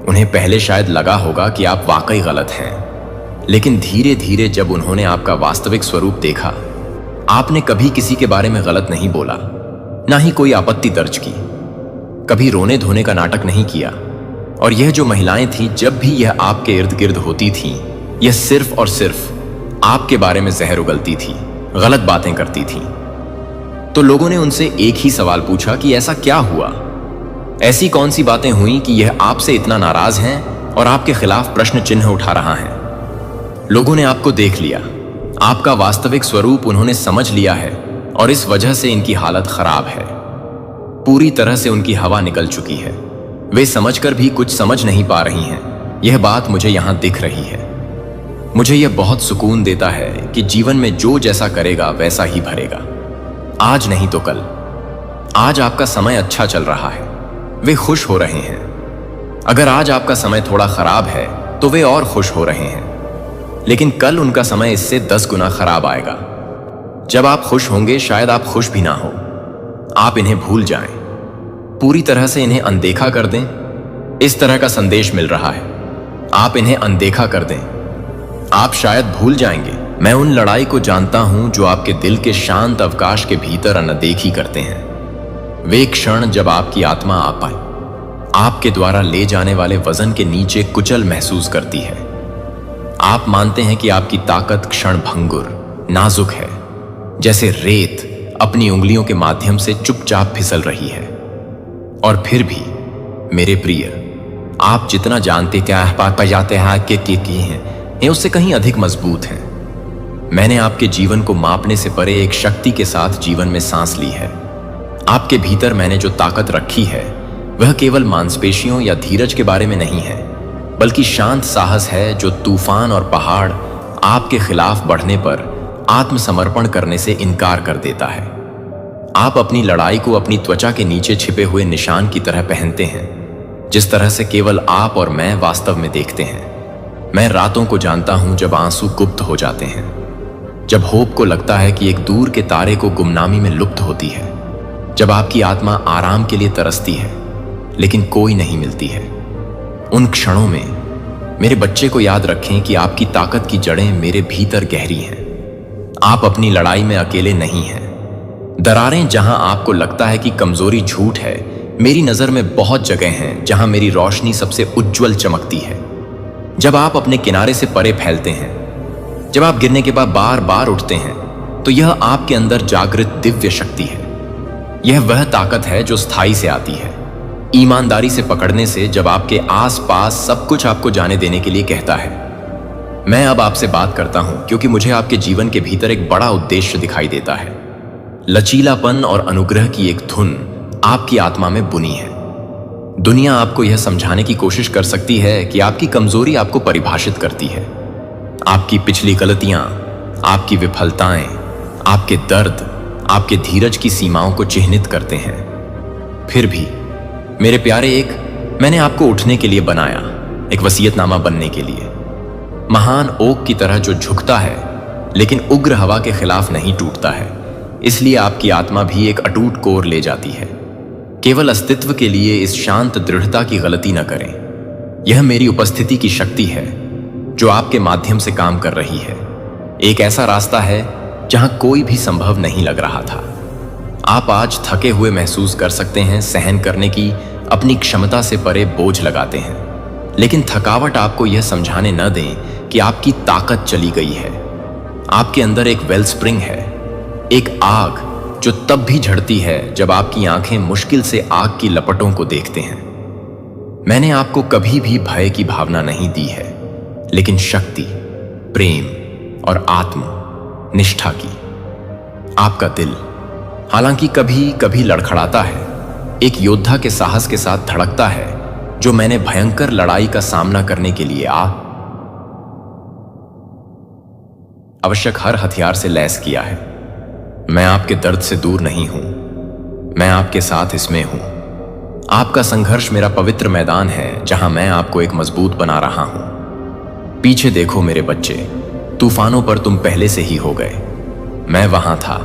उन्हें पहले शायद लगा होगा कि आप वाकई गलत हैं, लेकिन धीरे धीरे जब उन्होंने आपका वास्तविक स्वरूप देखा, आपने कभी किसी के बारे में गलत नहीं बोला, ना ही कोई आपत्ति दर्ज की, कभी रोने धोने का नाटक नहीं किया। और यह जो महिलाएं थीं, जब भी यह आपके इर्द गिर्द होती थीं, यह सिर्फ और सिर्फ आपके बारे में जहर उगलती थी, गलत बातें करती थी। तो लोगों ने उनसे एक ही सवाल पूछा कि ऐसा क्या हुआ, ऐसी कौन सी बातें हुई कि यह आपसे इतना नाराज हैं और आपके खिलाफ प्रश्न चिन्ह उठा रहा है। लोगों ने आपको देख लिया, आपका वास्तविक स्वरूप उन्होंने समझ लिया है और इस वजह से इनकी हालत खराब है। पूरी तरह से उनकी हवा निकल चुकी है। वे समझकर भी कुछ समझ नहीं पा रही हैं। यह बात मुझे यहां दिख रही है। मुझे यह बहुत सुकून देता है कि जीवन में जो जैसा करेगा वैसा ही भरेगा। आज नहीं तो कल। आज आपका समय अच्छा चल रहा है, वे खुश हो रहे हैं। अगर आज आपका समय थोड़ा खराब है तो वे और खुश हो रहे हैं, लेकिन कल उनका समय इससे 10 गुना खराब आएगा। जब आप खुश होंगे शायद आप खुश भी ना हो। आप इन्हें भूल जाएं, पूरी तरह से इन्हें अनदेखा कर दें। इस तरह का संदेश मिल रहा है, आप इन्हें अनदेखा कर दें। आप शायद भूल जाएंगे। मैं उन लड़ाई को जानता हूं जो आपके दिल के शांत अवकाश के भीतर अनदेखी करते हैं। वे क्षण जब आपकी आत्मा आ पाए, आपके द्वारा ले जाने वाले वजन के नीचे कुचल महसूस करती है। आप मानते हैं कि आपकी ताकत क्षण भंगुर, नाजुक है, जैसे रेत अपनी उंगलियों के माध्यम से चुपचाप फिसल रही है। और फिर भी मेरे प्रिय, आप जितना जानते क्या पा जाते हैं कि हैं उससे कहीं अधिक मजबूत हैं। मैंने आपके जीवन को मापने से परे एक शक्ति के साथ जीवन में सांस ली है। आपके भीतर मैंने जो ताकत रखी है वह केवल मांसपेशियों या धीरज के बारे में नहीं है, बल्कि शांत साहस है जो तूफान और पहाड़ आपके खिलाफ बढ़ने पर आत्मसमर्पण करने से इनकार कर देता है। आप अपनी लड़ाई को अपनी त्वचा के नीचे छिपे हुए निशान की तरह पहनते हैं, जिस तरह से केवल आप और मैं वास्तव में देखते हैं। मैं रातों को जानता हूं जब आंसू गुप्त हो जाते हैं, जब होप को लगता है कि एक दूर के तारे को गुमनामी में लुप्त होती है, जब आपकी आत्मा आराम के लिए तरसती है लेकिन कोई नहीं मिलती है। उन क्षणों में मेरे बच्चे को याद रखें कि आपकी ताकत की जड़ें मेरे भीतर गहरी हैं। आप अपनी लड़ाई में अकेले नहीं हैं। दरारें जहां आपको लगता है कि कमजोरी झूठ है, मेरी नजर में बहुत जगह हैं जहां मेरी रोशनी सबसे उज्जवल चमकती है। जब आप अपने किनारे से परे फैलते हैं, जब आप गिरने के बाद बार बार उठते हैं, तो यह आपके अंदर जागृत दिव्य शक्ति है। यह वह ताकत है जो स्थायी से आती है, ईमानदारी से पकड़ने से, जब आपके आसपास सब कुछ आपको जाने देने के लिए कहता है। मैं अब आपसे बात करता हूं क्योंकि मुझे आपके जीवन के भीतर एक बड़ा उद्देश्य दिखाई देता है। लचीलापन और अनुग्रह की एक धुन आपकी आत्मा में बुनी है। दुनिया आपको यह समझाने की कोशिश कर सकती है कि आपकी कमजोरी आपको परिभाषित करती है। आपकी पिछली गलतियां, आपकी विफलताएं, आपके दर्द, आपके धीरज की सीमाओं को चिह्नित करते हैं। फिर भी मेरे प्यारे, मैंने आपको उठने के लिए बनाया, एक वसीयतनामा बनने के लिए। महान ओक की तरह जो झुकता है लेकिन उग्र हवा के खिलाफ नहीं टूटता है। इसलिए आपकी आत्मा भी एक अटूट कोर ले जाती है। केवल अस्तित्व के लिए इस शांत दृढ़ता की गलती न करें। यह मेरी उपस्थिति की शक्ति है जो आपके माध्यम से काम कर रही है। एक ऐसा रास्ता है जहां कोई भी संभव नहीं लग रहा था। आप आज थके हुए महसूस कर सकते हैं, सहन करने की अपनी क्षमता से परे बोझ लगाते हैं, लेकिन थकावट आपको यह समझाने न दें कि आपकी ताकत चली गई है। आपके अंदर एक वेलस्प्रिंग है, एक आग जो तब भी झड़ती है जब आपकी आंखें मुश्किल से आग की लपटों को देखते हैं। मैंने आपको कभी भी भय की भावना नहीं दी है, लेकिन शक्ति, प्रेम और आत्म निष्ठा की। आपका दिल हालांकि कभी कभी लड़खड़ाता है, एक योद्धा के साहस के साथ धड़कता है जो मैंने भयंकर लड़ाई का सामना करने के लिए आवश्यक हर हथियार से लैस किया है। मैं आपके दर्द से दूर नहीं हूं, मैं आपके साथ इसमें हूं। आपका संघर्ष मेरा पवित्र मैदान है जहां मैं आपको एक मजबूत बना रहा हूं। पीछे देखो मेरे बच्चे, तूफानों पर तुम पहले से ही हो गए। मैं वहां था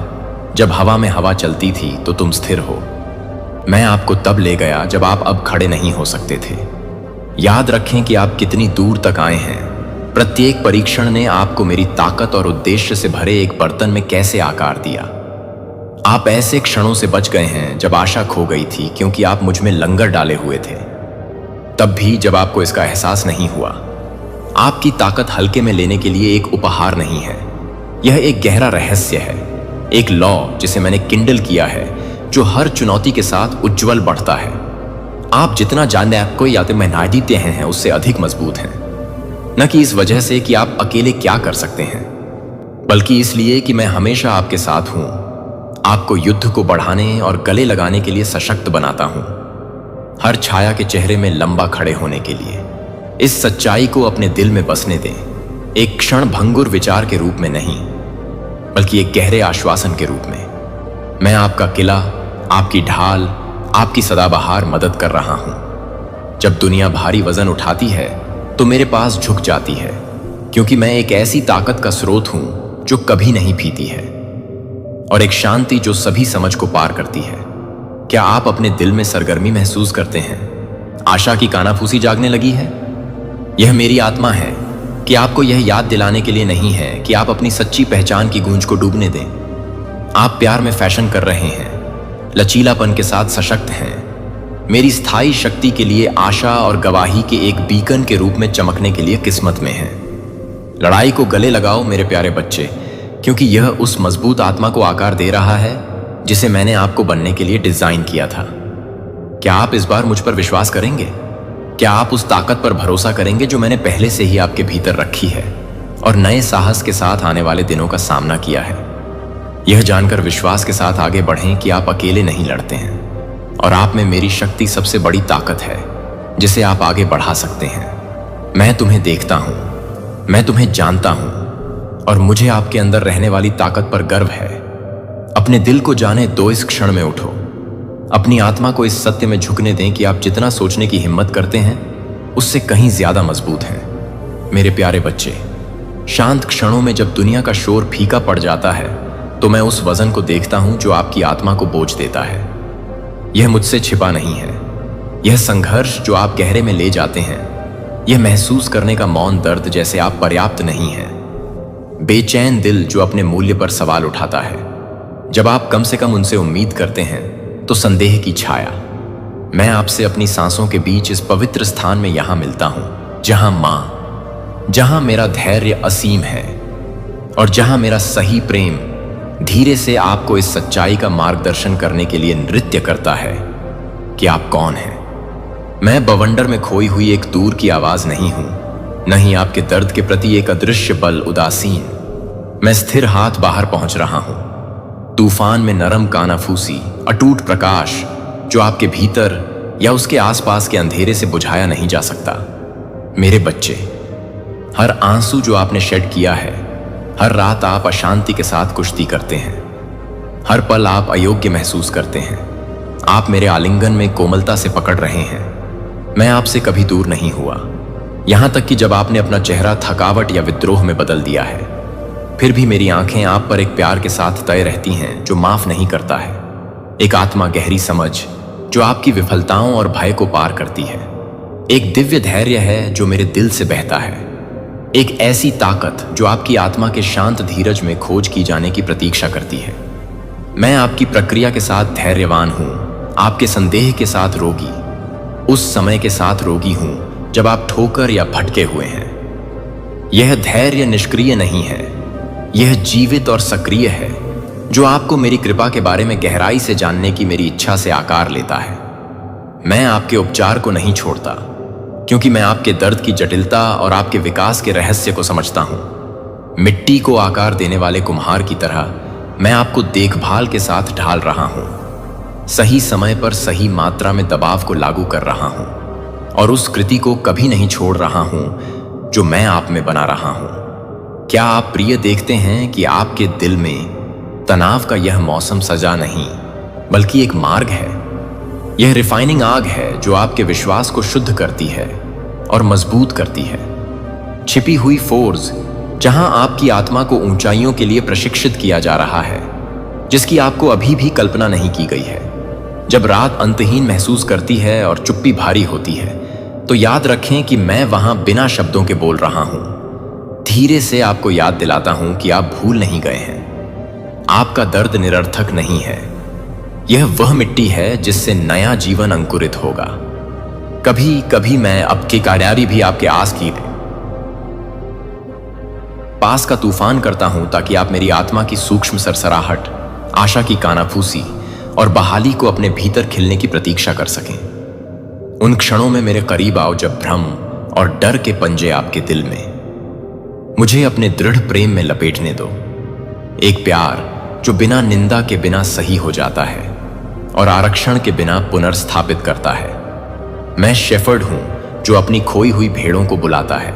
जब हवा में हवा चलती थी तो तुम स्थिर हो। मैं आपको तब ले गया जब आप अब खड़े नहीं हो सकते थे। याद रखें कि आप कितनी दूर तक आए हैं। प्रत्येक परीक्षण ने आपको मेरी ताकत और उद्देश्य से भरे एक बर्तन में कैसे आकार दिया। आप ऐसे क्षणों से बच गए हैं जब आशा खो गई थी, क्योंकि आप मुझ में लंगर डाले हुए थे। तब भी जब आपको इसका एहसास नहीं हुआ। आपकी ताकत हल्के में लेने के लिए एक उपहार नहीं है, यह एक गहरा रहस्य है, एक लौ जिसे मैंने किंडल किया है, जो हर चुनौती के साथ उज्जवल बढ़ता है। आप जितना जानते हैं आपको याद मेहनती हैं उससे अधिक मजबूत हैं, न कि इस वजह से कि आप अकेले क्या कर सकते हैं, बल्कि इसलिए कि मैं हमेशा आपके साथ हूं, आपको युद्ध को बढ़ाने और गले लगाने के लिए सशक्त बनाता हूं, हर छाया के चेहरे में लंबा खड़े होने के लिए। इस सच्चाई को अपने दिल में बसने दें, एक क्षण भंगुर विचार के रूप में नहीं, बल्कि एक गहरे आश्वासन के रूप में। मैं आपका किला, आपकी ढाल, आपकी सदाबहार मदद कर रहा हूं। जब दुनिया भारी वजन उठाती है तो मेरे पास झुक जाती है, क्योंकि मैं एक ऐसी ताकत का स्रोत हूं जो कभी नहीं पीती है। और एक शांति जो सभी समझ को पार करती है। क्या आप अपने दिल में सरगर्मी महसूस करते हैं? आशा की कानाफूसी जागने लगी है? यह मेरी आत्मा है कि आपको यह याद दिलाने के लिए नहीं है कि आप अपनी सच्ची पहचान की गूंज को डूबने दें। आप प्यार में फैशन कर रहे हैं, लचीलापन के साथ सशक्त हैं, मेरी स्थायी शक्ति के लिए आशा और गवाही के एक बीकन के रूप में चमकने के लिए किस्मत में हैं। लड़ाई को गले लगाओ मेरे प्यारे बच्चे, क्योंकि यह उस मजबूत आत्मा को आकार दे रहा है जिसे मैंने आपको बनने के लिए डिजाइन किया था। क्या आप इस बार मुझ पर विश्वास करेंगे? क्या आप उस ताकत पर भरोसा करेंगे जो मैंने पहले से ही आपके भीतर रखी है और नए साहस के साथ आने वाले दिनों का सामना किया है? यह जानकर विश्वास के साथ आगे बढ़ें कि आप अकेले नहीं लड़ते हैं और आप में मेरी शक्ति सबसे बड़ी ताकत है जिसे आप आगे बढ़ा सकते हैं। मैं तुम्हें देखता हूं, मैं तुम्हें जानता हूं और मुझे आपके अंदर रहने वाली ताकत पर गर्व है। अपने दिल को जाने दो, इस क्षण में उठो। अपनी आत्मा को इस सत्य में झुकने दें कि आप जितना सोचने की हिम्मत करते हैं उससे कहीं ज्यादा मजबूत हैं। मेरे प्यारे बच्चे, शांत क्षणों में जब दुनिया का शोर फीका पड़ जाता है तो मैं उस वजन को देखता हूं जो आपकी आत्मा को बोझ देता है। यह मुझसे छिपा नहीं है। यह संघर्ष जो आप गहरे में ले जाते हैं, यह महसूस करने का मौन दर्द जैसे आप पर्याप्त नहीं हैं। बेचैन दिल जो अपने मूल्य पर सवाल उठाता है जब आप कम से कम उनसे उम्मीद करते हैं तो संदेह की छाया। मैं आपसे अपनी सांसों के बीच इस पवित्र स्थान में यहां मिलता हूं जहां मां, जहां मेरा धैर्य असीम है और जहां मेरा सही प्रेम धीरे से आपको इस सच्चाई का मार्गदर्शन करने के लिए नृत्य करता है कि आप कौन हैं। मैं बवंडर में खोई हुई एक दूर की आवाज नहीं हूं, नहीं आपके दर्द के प्रति एक अदृश्य बल उदासीन। मैं स्थिर हाथ बाहर पहुंच रहा हूं, तूफान में नरम कानाफूसी, अटूट प्रकाश जो आपके भीतर या उसके आसपास के अंधेरे से बुझाया नहीं जा सकता। मेरे बच्चे, हर आंसू जो आपने शेड किया है, हर रात आप अशांति के साथ कुश्ती करते हैं, हर पल आप अयोग्य महसूस करते हैं, आप मेरे आलिंगन में कोमलता से पकड़ रहे हैं। मैं आपसे कभी दूर नहीं हुआ, यहां तक कि जब आपने अपना चेहरा थकावट या विद्रोह में बदल दिया है, फिर भी मेरी आंखें आप पर एक प्यार के साथ तय रहती हैं जो माफ नहीं करता है। एक आत्मा गहरी समझ जो आपकी विफलताओं और भय को पार करती है। एक दिव्य धैर्य है जो मेरे दिल से बहता है। एक ऐसी ताकत जो आपकी आत्मा के शांत धीरज में खोज की जाने की प्रतीक्षा करती है। मैं आपकी प्रक्रिया के साथ धैर्यवान हूं, आपके संदेह के साथ रोगी, उस समय के साथ रोगी हूं जब आप ठोकर या भटके हुए हैं। यह धैर्य निष्क्रिय नहीं है, यह जीवित और सक्रिय है जो आपको मेरी कृपा के बारे में गहराई से जानने की मेरी इच्छा से आकार लेता है। मैं आपके उपचार को नहीं छोड़ता क्योंकि मैं आपके दर्द की जटिलता और आपके विकास के रहस्य को समझता हूं। मिट्टी को आकार देने वाले कुम्हार की तरह मैं आपको देखभाल के साथ ढाल रहा हूं, सही समय पर सही मात्रा में दबाव को लागू कर रहा हूं और उस कृति को कभी नहीं छोड़ रहा हूं जो मैं आप में बना रहा हूं। क्या आप प्रिय देखते हैं कि आपके दिल में तनाव का यह मौसम सजा नहीं बल्कि एक मार्ग है। यह रिफाइनिंग आग है जो आपके विश्वास को शुद्ध करती है और मजबूत करती है। छिपी हुई फोर्स जहां आपकी आत्मा को ऊंचाइयों के लिए प्रशिक्षित किया जा रहा है जिसकी आपको अभी भी कल्पना नहीं की गई है। जब रात अंतहीन महसूस करती है और चुप्पी भारी होती है तो याद रखें कि मैं वहां बिना शब्दों के बोल रहा हूं। धीरे से आपको याद दिलाता हूं कि आप भूल नहीं गए हैं। आपका दर्द निरर्थक नहीं है, यह वह मिट्टी है जिससे नया जीवन अंकुरित होगा। कभी कभी मैं अब की कार्यारी भी आपके आस की पास का तूफान करता हूं ताकि आप मेरी आत्मा की सूक्ष्म सरसराहट, आशा की कानाफूसी और बहाली को अपने भीतर खिलने की प्रतीक्षा कर सकें। उन क्षणों में मेरे करीब आओ जब भ्रम और डर के पंजे आपके दिल में। मुझे अपने दृढ़ प्रेम में लपेटने दो, एक प्यार जो बिना निंदा के बिना सही हो जाता है और आरक्षण के बिना पुनर्स्थापित करता है। मैं शेफर्ड हूं जो अपनी खोई हुई भेड़ों को बुलाता है,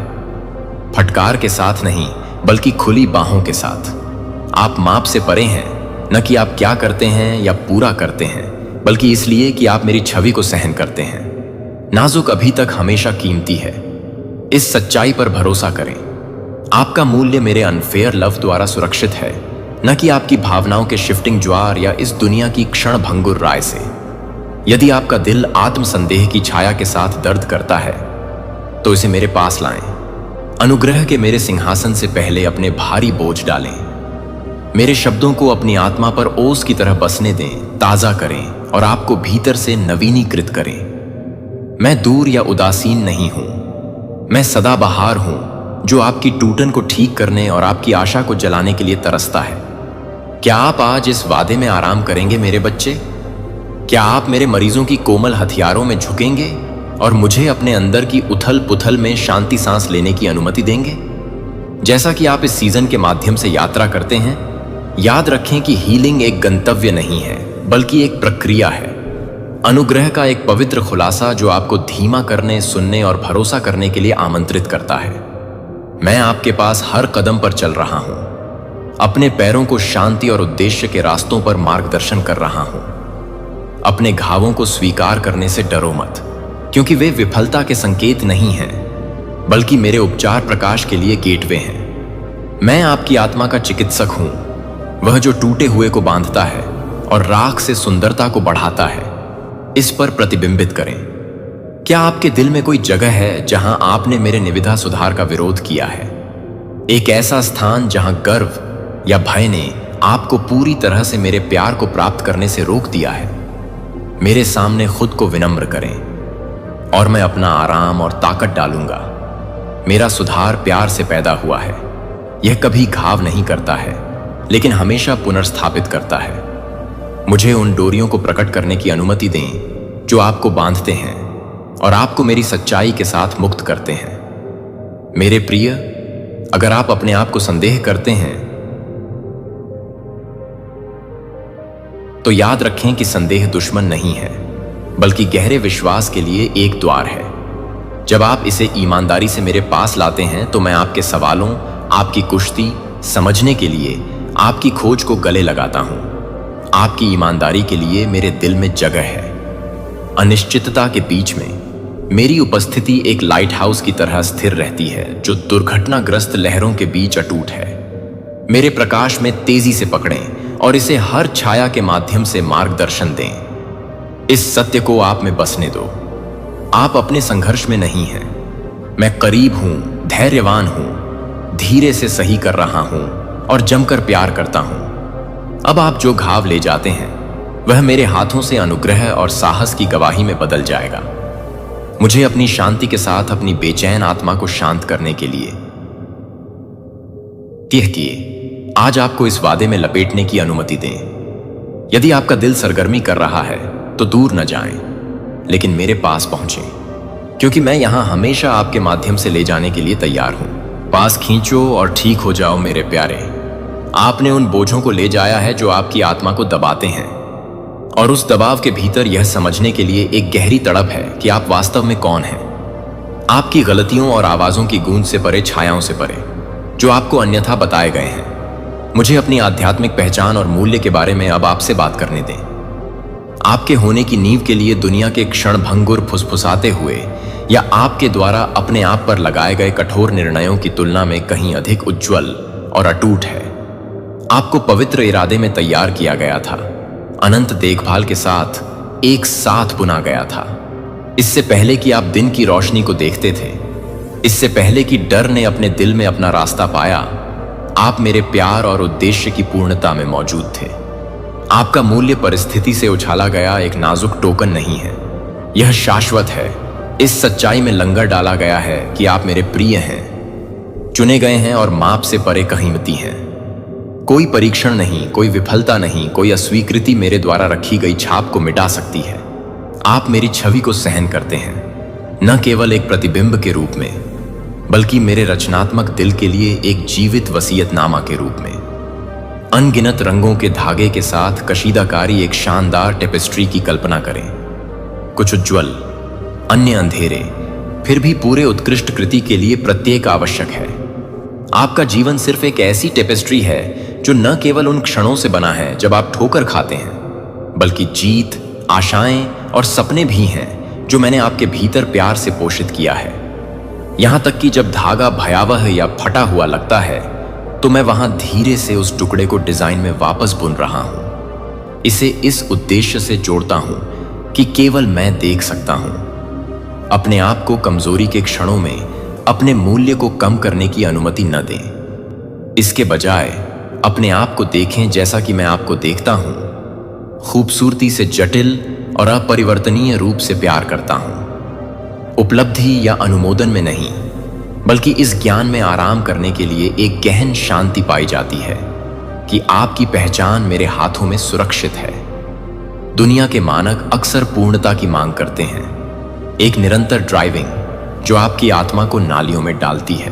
फटकार के साथ नहीं बल्कि खुली बाहों के साथ। आप माप से परे हैं, न कि आप क्या करते हैं या पूरा करते हैं, बल्कि इसलिए कि आप मेरी छवि को सहन करते हैं। नाजुक अभी तक हमेशा कीमती है। इस सच्चाई पर भरोसा करें, आपका मूल्य मेरे अनफेयर लव द्वारा सुरक्षित है न कि आपकी भावनाओं के शिफ्टिंग ज्वार या इस दुनिया की क्षण भंगुर राय से। यदि आपका दिल आत्मसंदेह की छाया के साथ दर्द करता है तो इसे मेरे पास लाएं। अनुग्रह के मेरे सिंहासन से पहले अपने भारी बोझ डालें। मेरे शब्दों को अपनी आत्मा पर ओस की तरह बसने दें, ताजा करें और आपको भीतर से नवीनीकृत करें। मैं दूर या उदासीन नहीं हूं, मैं सदाबहार हूं जो आपकी टूटन को ठीक करने और आपकी आशा को जलाने के लिए तरसता है। क्या आप आज इस वादे में आराम करेंगे मेरे बच्चे? क्या आप मेरे मरीजों की कोमल हथियारों में झुकेंगे और मुझे अपने अंदर की उथल पुथल में शांति सांस लेने की अनुमति देंगे? जैसा कि आप इस सीजन के माध्यम से यात्रा करते हैं, याद रखें कि हीलिंग एक गंतव्य नहीं है बल्कि एक प्रक्रिया है। अनुग्रह का एक पवित्र खुलासा जो आपको धीमा करने, सुनने और भरोसा करने के लिए आमंत्रित करता है। मैं आपके पास हर कदम पर चल रहा हूं, अपने पैरों को शांति और उद्देश्य के रास्तों पर मार्गदर्शन कर रहा हूं। अपने घावों को स्वीकार करने से डरो मत, क्योंकि वे विफलता के संकेत नहीं हैं बल्कि मेरे उपचार प्रकाश के लिए गेटवे हैं। मैं आपकी आत्मा का चिकित्सक हूं, वह जो टूटे हुए को बांधता है और राख से सुंदरता को बढ़ाता है। इस पर प्रतिबिंबित करें। क्या आपके दिल में कोई जगह है जहां आपने मेरे निविदा सुधार का विरोध किया है? एक ऐसा स्थान जहां गर्व या भय ने आपको पूरी तरह से मेरे प्यार को प्राप्त करने से रोक दिया है? मेरे सामने खुद को विनम्र करें और मैं अपना आराम और ताकत डालूंगा। मेरा सुधार प्यार से पैदा हुआ है। यह कभी घाव नहीं करता है लेकिन हमेशा पुनर्स्थापित करता है। मुझे उन डोरियों को प्रकट करने की अनुमति दें जो आपको बांधते हैं और आपको मेरी सच्चाई के साथ मुक्त करते हैं। मेरे प्रिय, अगर आप अपने आप को संदेह करते हैं तो याद रखें कि संदेह दुश्मन नहीं है बल्कि गहरे विश्वास के लिए एक द्वार है। जब आप इसे ईमानदारी से मेरे पास लाते हैं तो मैं आपके सवालों, आपकी कुश्ती समझने के लिए आपकी खोज को गले लगाता हूं। आपकी ईमानदारी के लिए मेरे दिल में जगह है। अनिश्चितता के बीच में मेरी उपस्थिति एक लाइट हाउस की तरह स्थिर रहती है जो दुर्घटनाग्रस्त लहरों के बीच अटूट है। मेरे प्रकाश में तेजी से पकड़ें और इसे हर छाया के माध्यम से मार्गदर्शन दें। इस सत्य को आप में बसने दो। आप अपने संघर्ष में नहीं हैं। मैं करीब हूं, धैर्यवान हूं, धीरे से सही कर रहा हूं और जमकर प्यार करता हूं। अब आप जो घाव ले जाते हैं वह मेरे हाथों से अनुग्रह और साहस की गवाही में बदल जाएगा। मुझे अपनी शांति के साथ अपनी बेचैन आत्मा को शांत करने के लिए आज आपको इस वादे में लपेटने की अनुमति दें। यदि आपका दिल सरगर्मी कर रहा है तो दूर न जाएं, लेकिन मेरे पास पहुंचें, क्योंकि मैं यहां हमेशा आपके माध्यम से ले जाने के लिए तैयार हूं। पास खींचो और ठीक हो जाओ मेरे प्यारे। आपने उन बोझों को ले जाया है जो आपकी आत्मा को दबाते हैं, और उस दबाव के भीतर यह समझने के लिए एक गहरी तड़प है कि आप वास्तव में कौन हैं। आपकी गलतियों और आवाजों की गूंज से परे, छायाओं से परे, जो आपको अन्यथा बताए गए हैं। मुझे अपनी आध्यात्मिक पहचान और मूल्य के बारे में अब आपसे बात करने दें। आपके होने की नींव के लिए दुनिया के क्षण भंगुर फुसफुसाते हुए या आपके द्वारा अपने आप पर लगाए गए कठोर निर्णयों की तुलना में कहीं अधिक उज्जवल और अटूट है। आपको पवित्र इरादे में तैयार किया गया था, अनंत देखभाल के साथ एक साथ बुना गया था। इससे पहले कि आप दिन की रोशनी को देखते थे, इससे पहले कि डर ने अपने दिल में अपना रास्ता पाया, आप मेरे प्यार और उद्देश्य की पूर्णता में मौजूद थे। आपका मूल्य परिस्थिति से उछाला गया एक नाजुक टोकन नहीं है, यह शाश्वत है। इस सच्चाई में लंगर डाला गया है कि आप मेरे प्रिय हैं, चुने गए हैं और माप से परे कीमती हैं। कोई परीक्षण नहीं, कोई विफलता नहीं, कोई अस्वीकृति मेरे द्वारा रखी गई छाप को मिटा सकती है। आप मेरी छवि को सहन करते हैं, न केवल एक प्रतिबिंब के रूप में, बल्कि मेरे रचनात्मक दिल के लिए एक जीवित वसीयतनामा के रूप में। अनगिनत रंगों के धागे के साथ कशीदाकारी एक शानदार टेपेस्ट्री की कल्पना करें। कुछ उज्ज्वल, अन्य अंधेरे, फिर भी पूरे उत्कृष्ट कृति के लिए प्रत्येक आवश्यक है। आपका जीवन सिर्फ एक ऐसी टेपेस्ट्री है जो न केवल उन क्षणों से बना है जब आप ठोकर खाते हैं, बल्कि जीत, आशाएं और सपने भी हैं जो मैंने आपके भीतर प्यार से पोषित किया है। यहां तक कि जब धागा भयावह या फटा हुआ लगता है, तो मैं वहां धीरे से उस टुकड़े को डिजाइन में वापस बुन रहा हूं। इसे इस उद्देश्य से जोड़ता हूं कि केवल मैं देख सकता हूं। अपने आप को कमजोरी के क्षणों में अपने मूल्य को कम करने की अनुमति न दें। इसके बजाय अपने आप को देखें जैसा कि मैं आपको देखता हूं, खूबसूरती से जटिल और अपरिवर्तनीय रूप से प्यार करता हूं। उपलब्धि या अनुमोदन में नहीं, बल्कि इस ज्ञान में आराम करने के लिए एक गहन शांति पाई जाती है कि आपकी पहचान मेरे हाथों में सुरक्षित है। दुनिया के मानक अक्सर पूर्णता की मांग करते हैं, एक निरंतर ड्राइविंग जो आपकी आत्मा को नालियों में डालती है।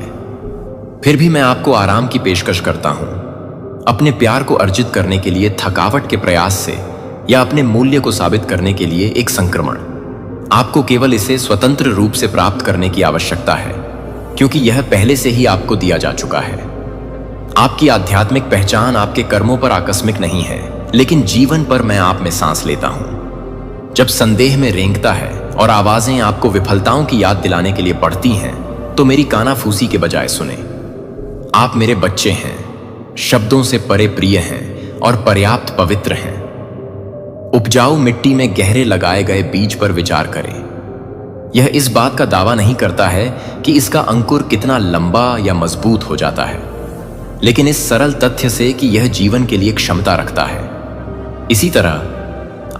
फिर भी मैं आपको आराम की पेशकश करता हूं, अपने प्यार को अर्जित करने के लिए थकावट के प्रयास से या अपने मूल्य को साबित करने के लिए एक संक्रमण। आपको केवल इसे स्वतंत्र रूप से प्राप्त करने की आवश्यकता है, क्योंकि यह पहले से ही आपको दिया जा चुका है। आपकी आध्यात्मिक पहचान आपके कर्मों पर आकस्मिक नहीं है, लेकिन जीवन पर मैं आप में सांस लेता हूं। जब संदेह में रेंगता है और आवाजें आपको विफलताओं की याद दिलाने के लिए बढ़ती हैं, तो मेरी कानाफूसी के बजाय सुने। आप मेरे बच्चे हैं, शब्दों से परे प्रिय हैं और पर्याप्त पवित्र हैं। उपजाऊ मिट्टी में गहरे लगाए गए बीज पर विचार करें। यह इस बात का दावा नहीं करता है कि इसका अंकुर कितना लंबा या मजबूत हो जाता है, लेकिन इस सरल तथ्य से कि यह जीवन के लिए क्षमता रखता है। इसी तरह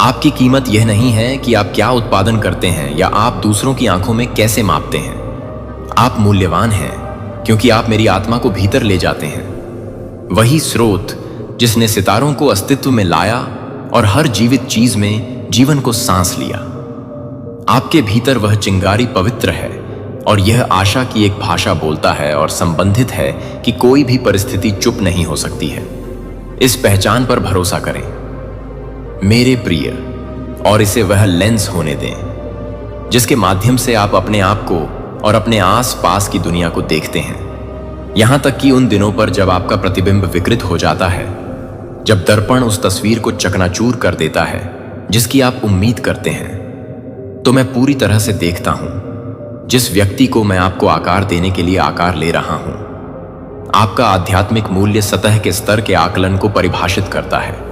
आपकी कीमत यह नहीं है कि आप क्या उत्पादन करते हैं या आप दूसरों की आंखों में कैसे मापते हैं। आप मूल्यवान हैं क्योंकि आप मेरी आत्मा को भीतर ले जाते हैं। वही स्रोत जिसने सितारों को अस्तित्व में लाया और हर जीवित चीज में जीवन को सांस लिया। आपके भीतर वह चिंगारी पवित्र है और यह आशा की एक भाषा बोलता है और संबंधित है कि कोई भी परिस्थिति चुप नहीं हो सकती है। इस पहचान पर भरोसा करें मेरे प्रिय, और इसे वह लेंस होने दें जिसके माध्यम से आप अपने आप को और अपने आस पास की दुनिया को देखते हैं। यहां तक कि उन दिनों पर जब आपका प्रतिबिंब विकृत हो जाता है, जब दर्पण उस तस्वीर को चकनाचूर कर देता है जिसकी आप उम्मीद करते हैं, तो मैं पूरी तरह से देखता हूं जिस व्यक्ति को मैं आपको आकार देने के लिए आकार ले रहा हूं। आपका आध्यात्मिक मूल्य सतह के स्तर के आकलन को परिभाषित करता है।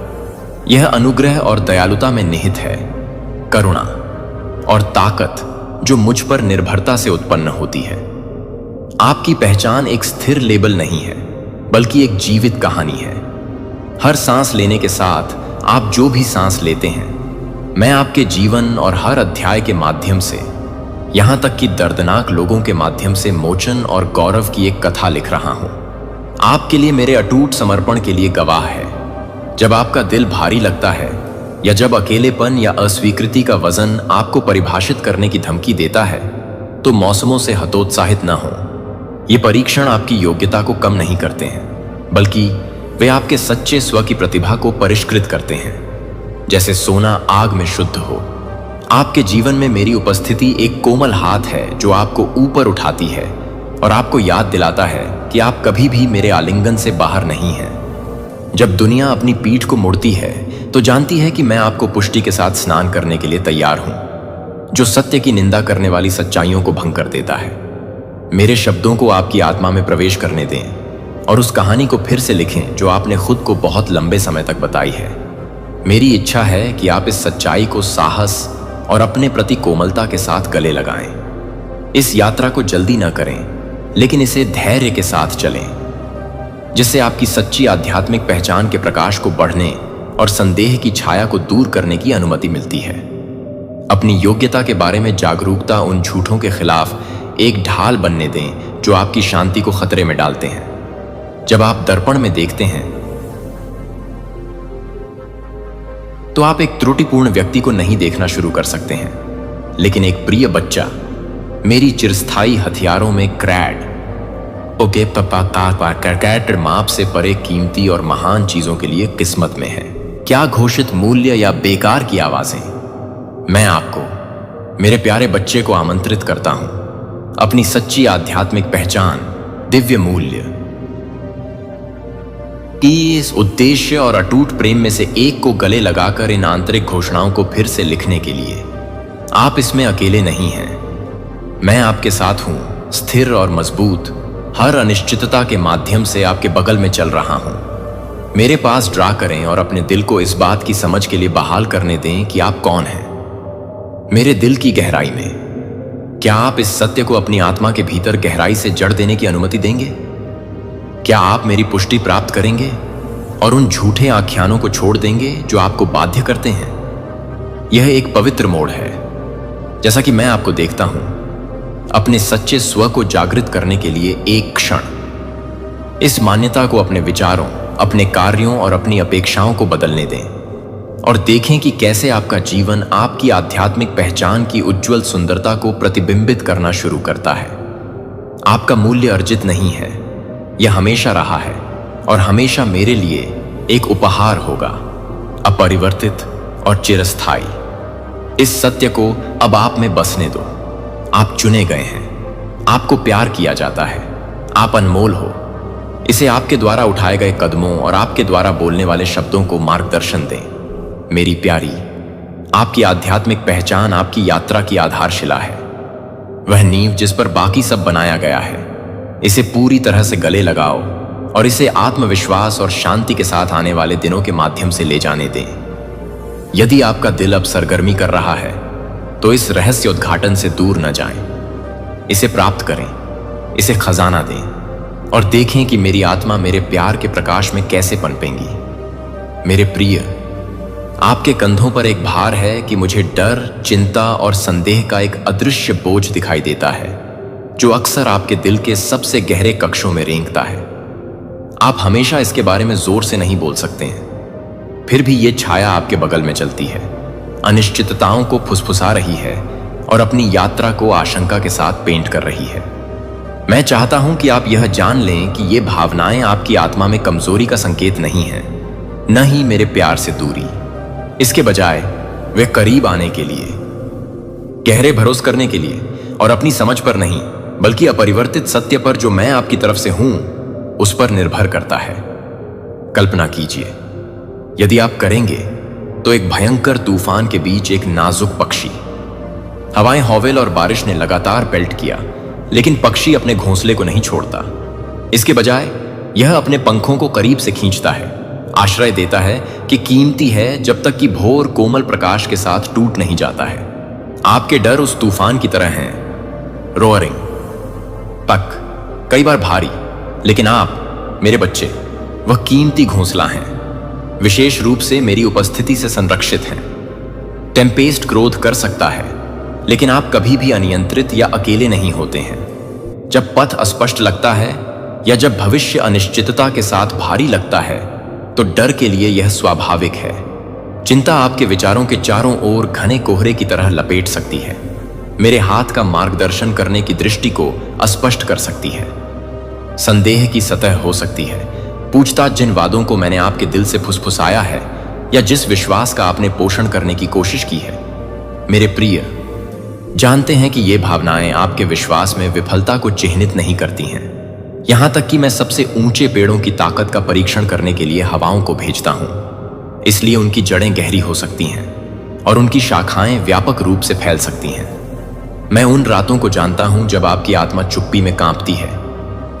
यह अनुग्रह और दयालुता में निहित है, करुणा और ताकत जो मुझ पर निर्भरता से उत्पन्न होती है। आपकी पहचान एक स्थिर लेबल नहीं है, बल्कि एक जीवित कहानी है। हर सांस लेने के साथ आप जो भी सांस लेते हैं, मैं आपके जीवन और हर अध्याय के माध्यम से, यहां तक कि दर्दनाक लोगों के माध्यम से मोचन और गौरव की एक कथा लिख रहा हूं। आपके लिए मेरे अटूट समर्पण के लिए गवाह है। जब आपका दिल भारी लगता है या जब अकेलेपन या अस्वीकृति का वजन आपको परिभाषित करने की धमकी देता है, तो मौसमों से हतोत्साहित न हो। ये परीक्षण आपकी योग्यता को कम नहीं करते हैं, बल्कि वे आपके सच्चे स्व की प्रतिभा को परिष्कृत करते हैं, जैसे सोना आग में शुद्ध हो। आपके जीवन में मेरी उपस्थिति एक कोमल हाथ है जो आपको ऊपर उठाती है और आपको याद दिलाता है कि आप कभी भी मेरे आलिंगन से बाहर नहीं हैं। जब दुनिया अपनी पीठ को मुड़ती है, तो जानती है कि मैं आपको पुष्टि के साथ स्नान करने के लिए तैयार हूं, जो सत्य की निंदा करने वाली सच्चाइयों को भंग कर देता है। मेरे शब्दों को आपकी आत्मा में प्रवेश करने दें और उस कहानी को फिर से लिखें जो आपने खुद को बहुत लंबे समय तक बताई है। मेरी इच्छा है कि आप इस सच्चाई को साहस और अपने प्रति कोमलता के साथ गले लगाएं। इस यात्रा को जल्दी न करें, लेकिन इसे धैर्य के साथ चलें, जिससे आपकी सच्ची आध्यात्मिक पहचान के प्रकाश को बढ़ने और संदेह की छाया को दूर करने की अनुमति मिलती है। अपनी योग्यता के बारे में जागरूकता उन झूठों के खिलाफ एक ढाल बनने दें जो आपकी शांति को खतरे में डालते हैं। जब आप दर्पण में देखते हैं, तो आप एक त्रुटिपूर्ण व्यक्ति को नहीं देखना शुरू कर सकते हैं, लेकिन एक प्रिय बच्चा मेरी चिरस्थायी हथियारों में ओके पप्पा कैरेक्टर माप से परे कीमती और महान चीजों के लिए किस्मत में है। क्या घोषित मूल्य या बेकार की आवाजें। मैं आपको, मेरे प्यारे बच्चे को आमंत्रित करता हूं अपनी सच्ची आध्यात्मिक पहचान, दिव्य मूल्य की इस उद्देश्य और अटूट प्रेम में से एक को गले लगाकर इन आंतरिक घोषणाओं को फिर से लिखने के लिए। आप इसमें अकेले नहीं हैं। मैं आपके साथ हूं, स्थिर और मजबूत, हर अनिश्चितता के माध्यम से आपके बगल में चल रहा हूं। मेरे पास ड्रा करें और अपने दिल को इस बात की समझ के लिए बहाल करने दें कि आप कौन हैं। मेरे दिल की गहराई में क्या आप इस सत्य को अपनी आत्मा के भीतर गहराई से जड़ देने की अनुमति देंगे? क्या आप मेरी पुष्टि प्राप्त करेंगे और उन झूठे आख्यानों को छोड़ देंगे जो आपको बाध्य करते हैं? यह एक पवित्र मोड़ है। जैसा कि मैं आपको देखता हूं, अपने सच्चे स्व को जागृत करने के लिए एक क्षण इस मान्यता को अपने विचारों, अपने कार्यों और अपनी अपेक्षाओं को बदलने दें और देखें कि कैसे आपका जीवन आपकी आध्यात्मिक पहचान की उज्जवल सुंदरता को प्रतिबिंबित करना शुरू करता है। आपका मूल्य अर्जित नहीं है, यह हमेशा रहा है और हमेशा मेरे लिए एक उपहार होगा, अपरिवर्तित और चिरस्थायी। इस सत्य को अब आप में बसने दो। आप चुने गए हैं, आपको प्यार किया जाता है, आप अनमोल हो। इसे आपके द्वारा उठाए गए कदमों और आपके द्वारा बोलने वाले शब्दों को मार्गदर्शन दें। मेरी प्यारी, आपकी आध्यात्मिक पहचान आपकी यात्रा की आधारशिला है, वह नींव जिस पर बाकी सब बनाया गया है। इसे पूरी तरह से गले लगाओ और इसे आत्मविश्वास और शांति के साथ आने वाले दिनों के माध्यम से ले जाने दें। यदि आपका दिल अब सरगर्मी कर रहा है तो इस रहस्य उद्घाटन से दूर न जाएं। इसे प्राप्त करें, इसे खजाना दें और देखें कि मेरी आत्मा मेरे प्यार के प्रकाश में कैसे पनपेंगी। मेरे प्रिय, आपके कंधों पर एक भार है कि मुझे डर, चिंता और संदेह का एक अदृश्य बोझ दिखाई देता है जो अक्सर आपके दिल के सबसे गहरे कक्षों में रेंगता है। आप हमेशा इसके बारे में जोर से नहीं बोल सकते हैं, फिर भी ये छाया आपके बगल में चलती है, अनिश्चितताओं को फुसफुसा रही है और अपनी यात्रा को आशंका के साथ पेंट कर रही है। मैं चाहता हूं कि आप यह जान लें कि ये भावनाएं आपकी आत्मा में कमजोरी का संकेत नहीं है, न ही मेरे प्यार से दूरी। इसके बजाय वे करीब आने के लिए, गहरे भरोस करने के लिए और अपनी समझ पर नहीं बल्कि अपरिवर्तित सत्य पर जो मैं आपकी तरफ से हूं उस पर निर्भर करता है। कल्पना कीजिए, यदि आप करेंगे तो एक भयंकर तूफान के बीच एक नाजुक पक्षी। हवाएं, हौवेल और बारिश ने लगातार पेल्ट किया, लेकिन पक्षी अपने घोंसले को नहीं छोड़ता। इसके बजाय यह अपने पंखों को करीब से खींचता है, आश्रय देता है कि कीमती है जब तक कि भोर कोमल प्रकाश के साथ टूट नहीं जाता है। आपके डर उस तूफान की तरह हैं, रोअरिंग, पक, कई बार भारी, लेकिन आप मेरे बच्चे वह कीमती घोंसला हैं, विशेष रूप से मेरी उपस्थिति से संरक्षित हैं। टेम्पेस्ट क्रोध कर सकता है, लेकिन आप कभी भी अनियंत्रित या अकेले नहीं होते हैं। जब पथ अस्पष्ट लगता है या जब भविष्य अनिश्चितता के साथ भारी लगता है तो डर के लिए यह स्वाभाविक है। चिंता आपके विचारों के चारों ओर घने कोहरे की तरह लपेट सकती है, मेरे हाथ का मार्गदर्शन करने की दृष्टि को अस्पष्ट कर सकती है। संदेह की सतह हो सकती है, पूछताछ जिन वादों को मैंने आपके दिल से फुसफुसाया है या जिस विश्वास का आपने पोषण करने की कोशिश की है। मेरे प्रिय, जानते हैं कि ये भावनाएं आपके विश्वास में विफलता को चिह्नित नहीं करती हैं। यहां तक कि मैं सबसे ऊंचे पेड़ों की ताकत का परीक्षण करने के लिए हवाओं को भेजता हूं, इसलिए उनकी जड़ें गहरी हो सकती हैं और उनकी शाखाएं व्यापक रूप से फैल सकती हैं। मैं उन रातों को जानता हूं जब आपकी आत्मा चुप्पी में कांपती है,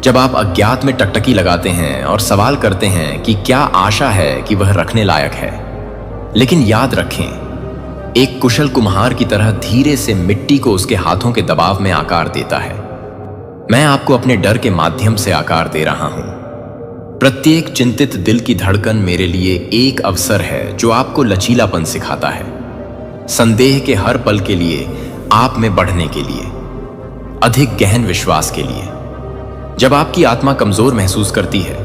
जब आप अज्ञात में टकटकी लगाते हैं और सवाल करते हैं कि क्या आशा है कि वह रखने लायक है। लेकिन याद रखें, एक कुशल कुम्हार की तरह धीरे से मिट्टी को उसके हाथों के दबाव में आकार देता है। मैं आपको अपने डर के माध्यम से आकार दे रहा हूं। प्रत्येक चिंतित दिल की धड़कन मेरे लिए एक अवसर है जो आपको लचीलापन सिखाता है, संदेह के हर पल के लिए, आप में बढ़ने के लिए, अधिक गहन विश्वास के लिए। जब आपकी आत्मा कमजोर महसूस करती है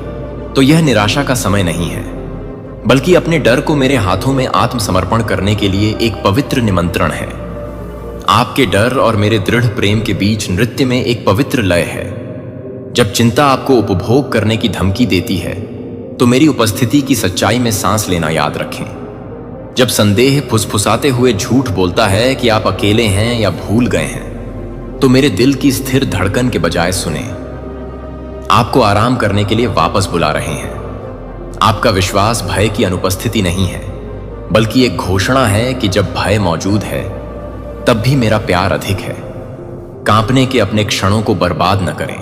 तो यह निराशा का समय नहीं है, बल्कि अपने डर को मेरे हाथों में आत्मसमर्पण करने के लिए एक पवित्र निमंत्रण है। आपके डर और मेरे दृढ़ प्रेम के बीच नृत्य में एक पवित्र लय है। जब चिंता आपको उपभोग करने की धमकी देती है तो मेरी उपस्थिति की सच्चाई में सांस लेना याद रखें। जब संदेह फुसफुसाते हुए झूठ बोलता है कि आप अकेले हैं या भूल गए हैं, तो मेरे दिल की स्थिर धड़कन के बजाय सुने, आपको आराम करने के लिए वापस बुला रहे हैं। आपका विश्वास भय की अनुपस्थिति नहीं है, बल्कि एक घोषणा है कि जब भय मौजूद है तब भी मेरा प्यार अधिक है। कांपने के अपने क्षणों को बर्बाद न करें,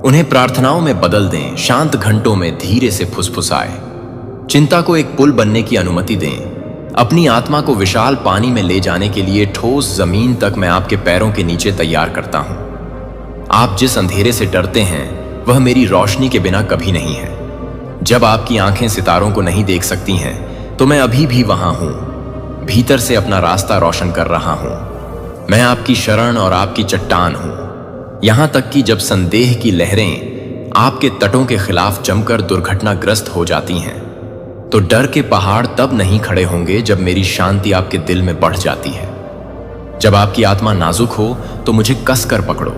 उन्हें प्रार्थनाओं में बदल दें, शांत घंटों में धीरे से फुसफुसाए। चिंता को एक पुल बनने की अनुमति दें। अपनी आत्मा को विशाल पानी में ले जाने के लिए ठोस जमीन तक मैं आपके पैरों के नीचे तैयार करता हूं। आप जिस अंधेरे से डरते हैं वह मेरी रोशनी के बिना कभी नहीं है। जब आपकी आंखें सितारों को नहीं देख सकती हैं तो मैं अभी भी वहां हूं, भीतर से अपना रास्ता रोशन कर रहा हूं। मैं आपकी शरण और आपकी चट्टान हूं। यहां तक कि जब संदेह की लहरें आपके तटों के खिलाफ जमकर दुर्घटनाग्रस्त हो जाती हैं तो डर के पहाड़ तब नहीं खड़े होंगे जब मेरी शांति आपके दिल में बढ़ जाती है। जब आपकी आत्मा नाजुक हो तो मुझे कस कर पकड़ो,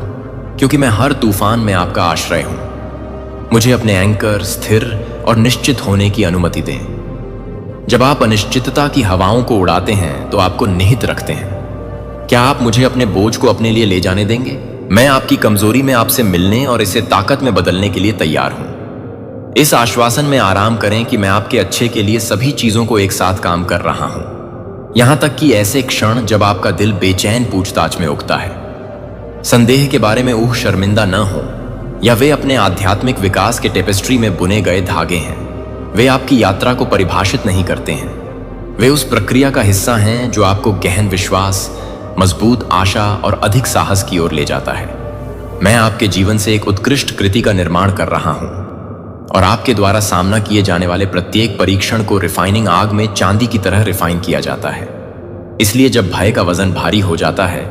क्योंकि मैं हर तूफान में आपका आश्रय हूं। मुझे अपने एंकर स्थिर और निश्चित होने की अनुमति दें। जब आप अनिश्चितता की हवाओं को उड़ाते हैं तो आपको निहित रखते हैं। क्या आप मुझे अपने बोझ को अपने लिए ले जाने देंगे? मैं आपकी कमजोरी में आपसे मिलने और इसे ताकत में बदलने के लिए तैयार हूं। इस आश्वासन में आराम करें कि मैं आपके अच्छे के लिए सभी चीजों को एक साथ काम कर रहा हूं, यहां तक कि ऐसे क्षण जब आपका दिल बेचैन पूछताछ में उगता है। संदेह के बारे में शर्मिंदा न हो, या वे अपने आध्यात्मिक विकास के टेपेस्ट्री में बुने गए धागे हैं। वे आपकी यात्रा को परिभाषित नहीं करते हैं। वे उस प्रक्रिया का हिस्सा हैं जो आपको गहन विश्वास, मजबूत आशा और अधिक साहस की ओर ले जाता है। मैं आपके जीवन से एक उत्कृष्ट कृति का निर्माण कर रहा हूं और आपके द्वारा सामना किए जाने वाले प्रत्येक परीक्षण को रिफाइनिंग आग में चांदी की तरह रिफाइन किया जाता है। इसलिए जब भय का वजन भारी हो जाता है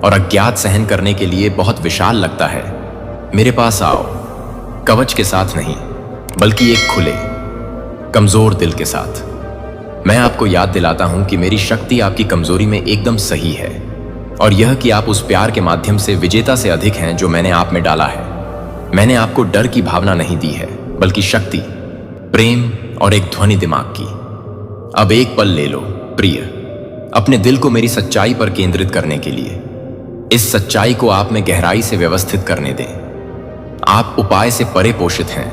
और अज्ञात सहन करने के लिए बहुत विशाल लगता है, मेरे पास आओ, कवच के साथ नहीं बल्कि एक खुले, कमजोर दिल के साथ। मैं आपको याद दिलाता हूं कि मेरी शक्ति आपकी कमजोरी में एकदम सही है, और यह कि आप उस प्यार के माध्यम से विजेता से अधिक हैं जो मैंने आप में डाला है। मैंने आपको डर की भावना नहीं दी है, बल्कि शक्ति, प्रेम और एक ध्वनि दिमाग की। अब एक पल ले लो प्रिय, अपने दिल को मेरी सच्चाई पर केंद्रित करने के लिए। इस सच्चाई को आप में गहराई से व्यवस्थित करने दें। आप उपाय से परे पोषित हैं,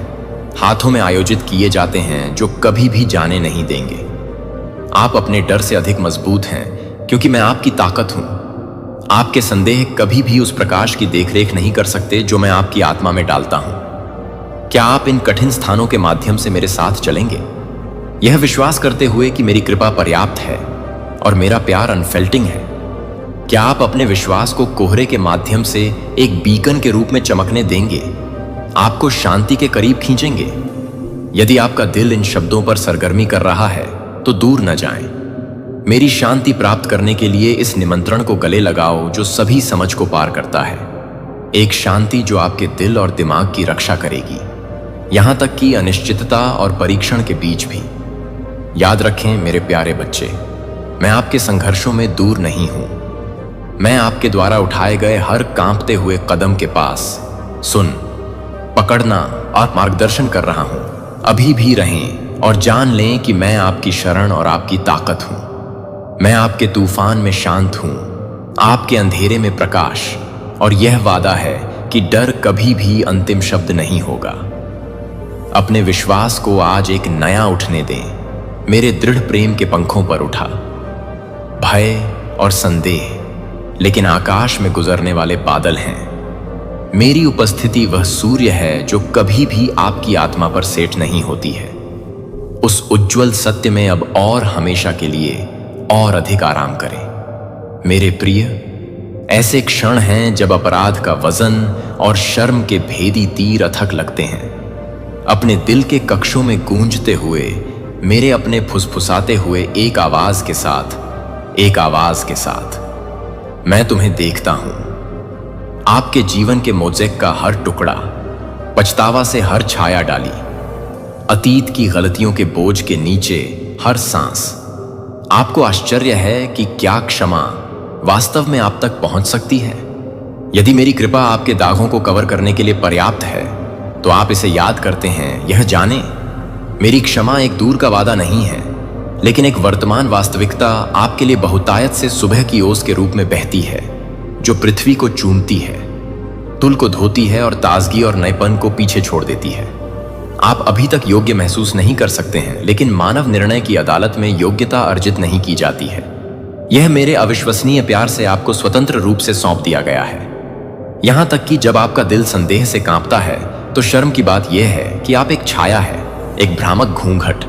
हाथों में आयोजित किए जाते हैं जो कभी भी जाने नहीं देंगे। आप अपने डर से अधिक मजबूत हैं, क्योंकि मैं आपकी ताकत हूं। आपके संदेह कभी भी उस प्रकाश की देखरेख नहीं कर सकते जो मैं आपकी आत्मा में डालता हूं। क्या आप इन कठिन स्थानों के माध्यम से मेरे साथ चलेंगे, यह विश्वास करते हुए कि मेरी कृपा पर्याप्त है और मेरा प्यार अनफेल्टिंग है? क्या आप अपने विश्वास को कोहरे के माध्यम से एक बीकन के रूप में चमकने देंगे, आपको शांति के करीब खींचेंगे? यदि आपका दिल इन शब्दों पर सरगर्मी कर रहा है तो दूर न जाएं। मेरी शांति प्राप्त करने के लिए इस निमंत्रण को गले लगाओ जो सभी समझ को पार करता है। एक शांति जो आपके दिल और दिमाग की रक्षा करेगी, यहां तक कि अनिश्चितता और परीक्षण के बीच भी। याद रखें मेरे प्यारे बच्चे, मैं आपके संघर्षों में दूर नहीं हूं। मैं आपके द्वारा उठाए गए हर कांपते हुए कदम के पास सुन, पकड़ना और मार्गदर्शन कर रहा हूं। अभी भी रहें और जान लें कि मैं आपकी शरण और आपकी ताकत हूं। मैं आपके तूफान में शांत हूं, आपके अंधेरे में प्रकाश, और यह वादा है कि डर कभी भी अंतिम शब्द नहीं होगा। अपने विश्वास को आज एक नया उठने दें। मेरे दृढ़ प्रेम के पंखों पर उठा। भय और संदेह लेकिन आकाश में गुजरने वाले बादल हैं। मेरी उपस्थिति वह सूर्य है जो कभी भी आपकी आत्मा पर सेट नहीं होती है। उस उज्जवल सत्य में अब और हमेशा के लिए और अधिक आराम करें। मेरे प्रिय, ऐसे क्षण हैं जब अपराध का वजन और शर्म के भेदी तीर अथक लगते हैं। अपने दिल के कक्षों में गूंजते हुए, मेरे अपने फुसफुसाते हुए एक आवाज के साथ मैं तुम्हें देखता हूं। आपके जीवन के मोज़ेक का हर टुकड़ा, पछतावा से हर छाया डाली, अतीत की गलतियों के बोझ के नीचे हर सांस। आपको आश्चर्य है कि क्या क्षमा वास्तव में आप तक पहुंच सकती है? यदि मेरी कृपा आपके दागों को कवर करने के लिए पर्याप्त है तो आप इसे याद करते हैं। यह जाने, मेरी क्षमा एक दूर का वादा नहीं है, लेकिन एक वर्तमान वास्तविकता आपके लिए बहुतायत से सुबह की ओस के रूप में बहती है, जो पृथ्वी को चूमती है, तुल को धोती है और ताजगी और नएपन को पीछे छोड़ देती है। आप अभी तक योग्य महसूस नहीं कर सकते हैं, लेकिन मानव निर्णय की अदालत में योग्यता अर्जित नहीं की जाती है। यह मेरे अविश्वसनीय प्यार से आपको स्वतंत्र रूप से सौंप दिया गया है। यहां तक कि जब आपका दिल संदेह से कांपता है तो शर्म की बात यह है कि आप एक छाया है, एक भ्रामक घूंघट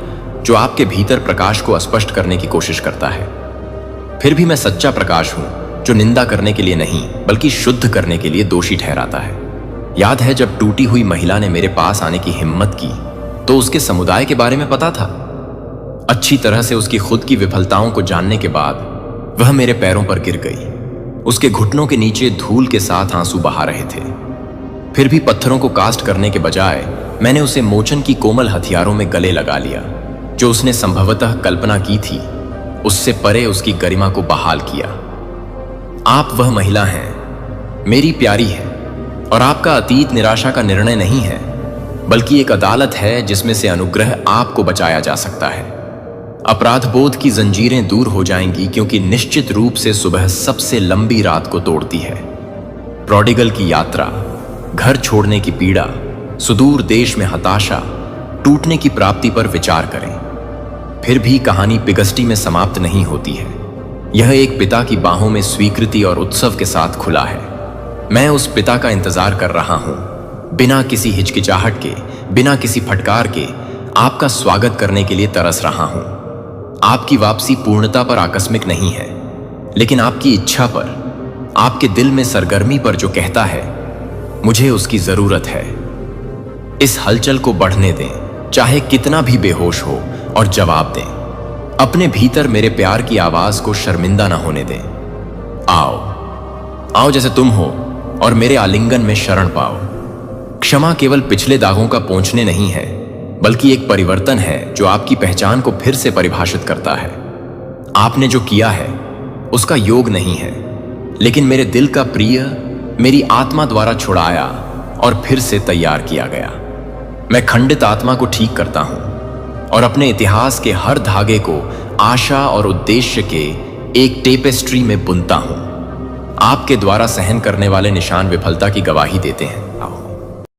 जो आपके भीतर प्रकाश को अस्पष्ट करने की कोशिश करता है। फिर भी मैं सच्चा प्रकाश हूं जो निंदा करने के लिए नहीं बल्कि शुद्ध करने के लिए दोषी ठहराता है। याद है जब टूटी हुई महिला ने मेरे पास आने की हिम्मत की तो उसके समुदाय के बारे में पता था। अच्छी तरह से उसकी खुद की विफलताओं को जानने के बाद वह मेरे पैरों पर गिर गई। उसके घुटनों के नीचे धूल के साथ आंसू बहा रहे थे। फिर भी पत्थरों को कास्ट करने के बजाय मैंने उसे मोचन की कोमल हथियारों में गले लगा लिया। जो उसने संभवतः कल्पना की थी उससे परे उसकी गरिमा को बहाल किया। आप वह महिला हैं, मेरी प्यारी है, और आपका अतीत निराशा का निर्णय नहीं है बल्कि एक अदालत है जिसमें से अनुग्रह आपको बचाया जा सकता है। अपराध बोध की जंजीरें दूर हो जाएंगी क्योंकि निश्चित रूप से सुबह सबसे लंबी रात को तोड़ती है। प्रोडिगल की यात्रा, घर छोड़ने की पीड़ा, सुदूर देश में हताशा, टूटने की प्राप्ति पर विचार करें। फिर भी कहानी पिगस्टी में समाप्त नहीं होती है। यह एक पिता की बाहों में स्वीकृति और उत्सव के साथ खुला है। मैं उस पिता का इंतजार कर रहा हूं, बिना किसी हिचकिचाहट के, बिना किसी फटकार के आपका स्वागत करने के लिए तरस रहा हूं। आपकी वापसी पूर्णता पर आकस्मिक नहीं है, लेकिन आपकी इच्छा पर, आपके दिल में सरगर्मी पर जो कहता है मुझे उसकी जरूरत है। इस हलचल को बढ़ने दें, चाहे कितना भी बेहोश हो, और जवाब दें। अपने भीतर मेरे प्यार की आवाज को शर्मिंदा ना होने दें। आओ, आओ जैसे तुम हो और मेरे आलिंगन में शरण पाओ। क्षमा केवल पिछले दागों का पोंछने नहीं है बल्कि एक परिवर्तन है जो आपकी पहचान को फिर से परिभाषित करता है। आपने जो किया है उसका योग नहीं है, लेकिन मेरे दिल का प्रिय मेरी आत्मा द्वारा छुड़ाया और फिर से तैयार किया गया। मैं खंडित आत्मा को ठीक करता हूं और अपने इतिहास के हर धागे को आशा और उद्देश्य के एक टेपेस्ट्री में बुनता हूं। आपके द्वारा सहन करने वाले निशान विफलता की गवाही देते हैं।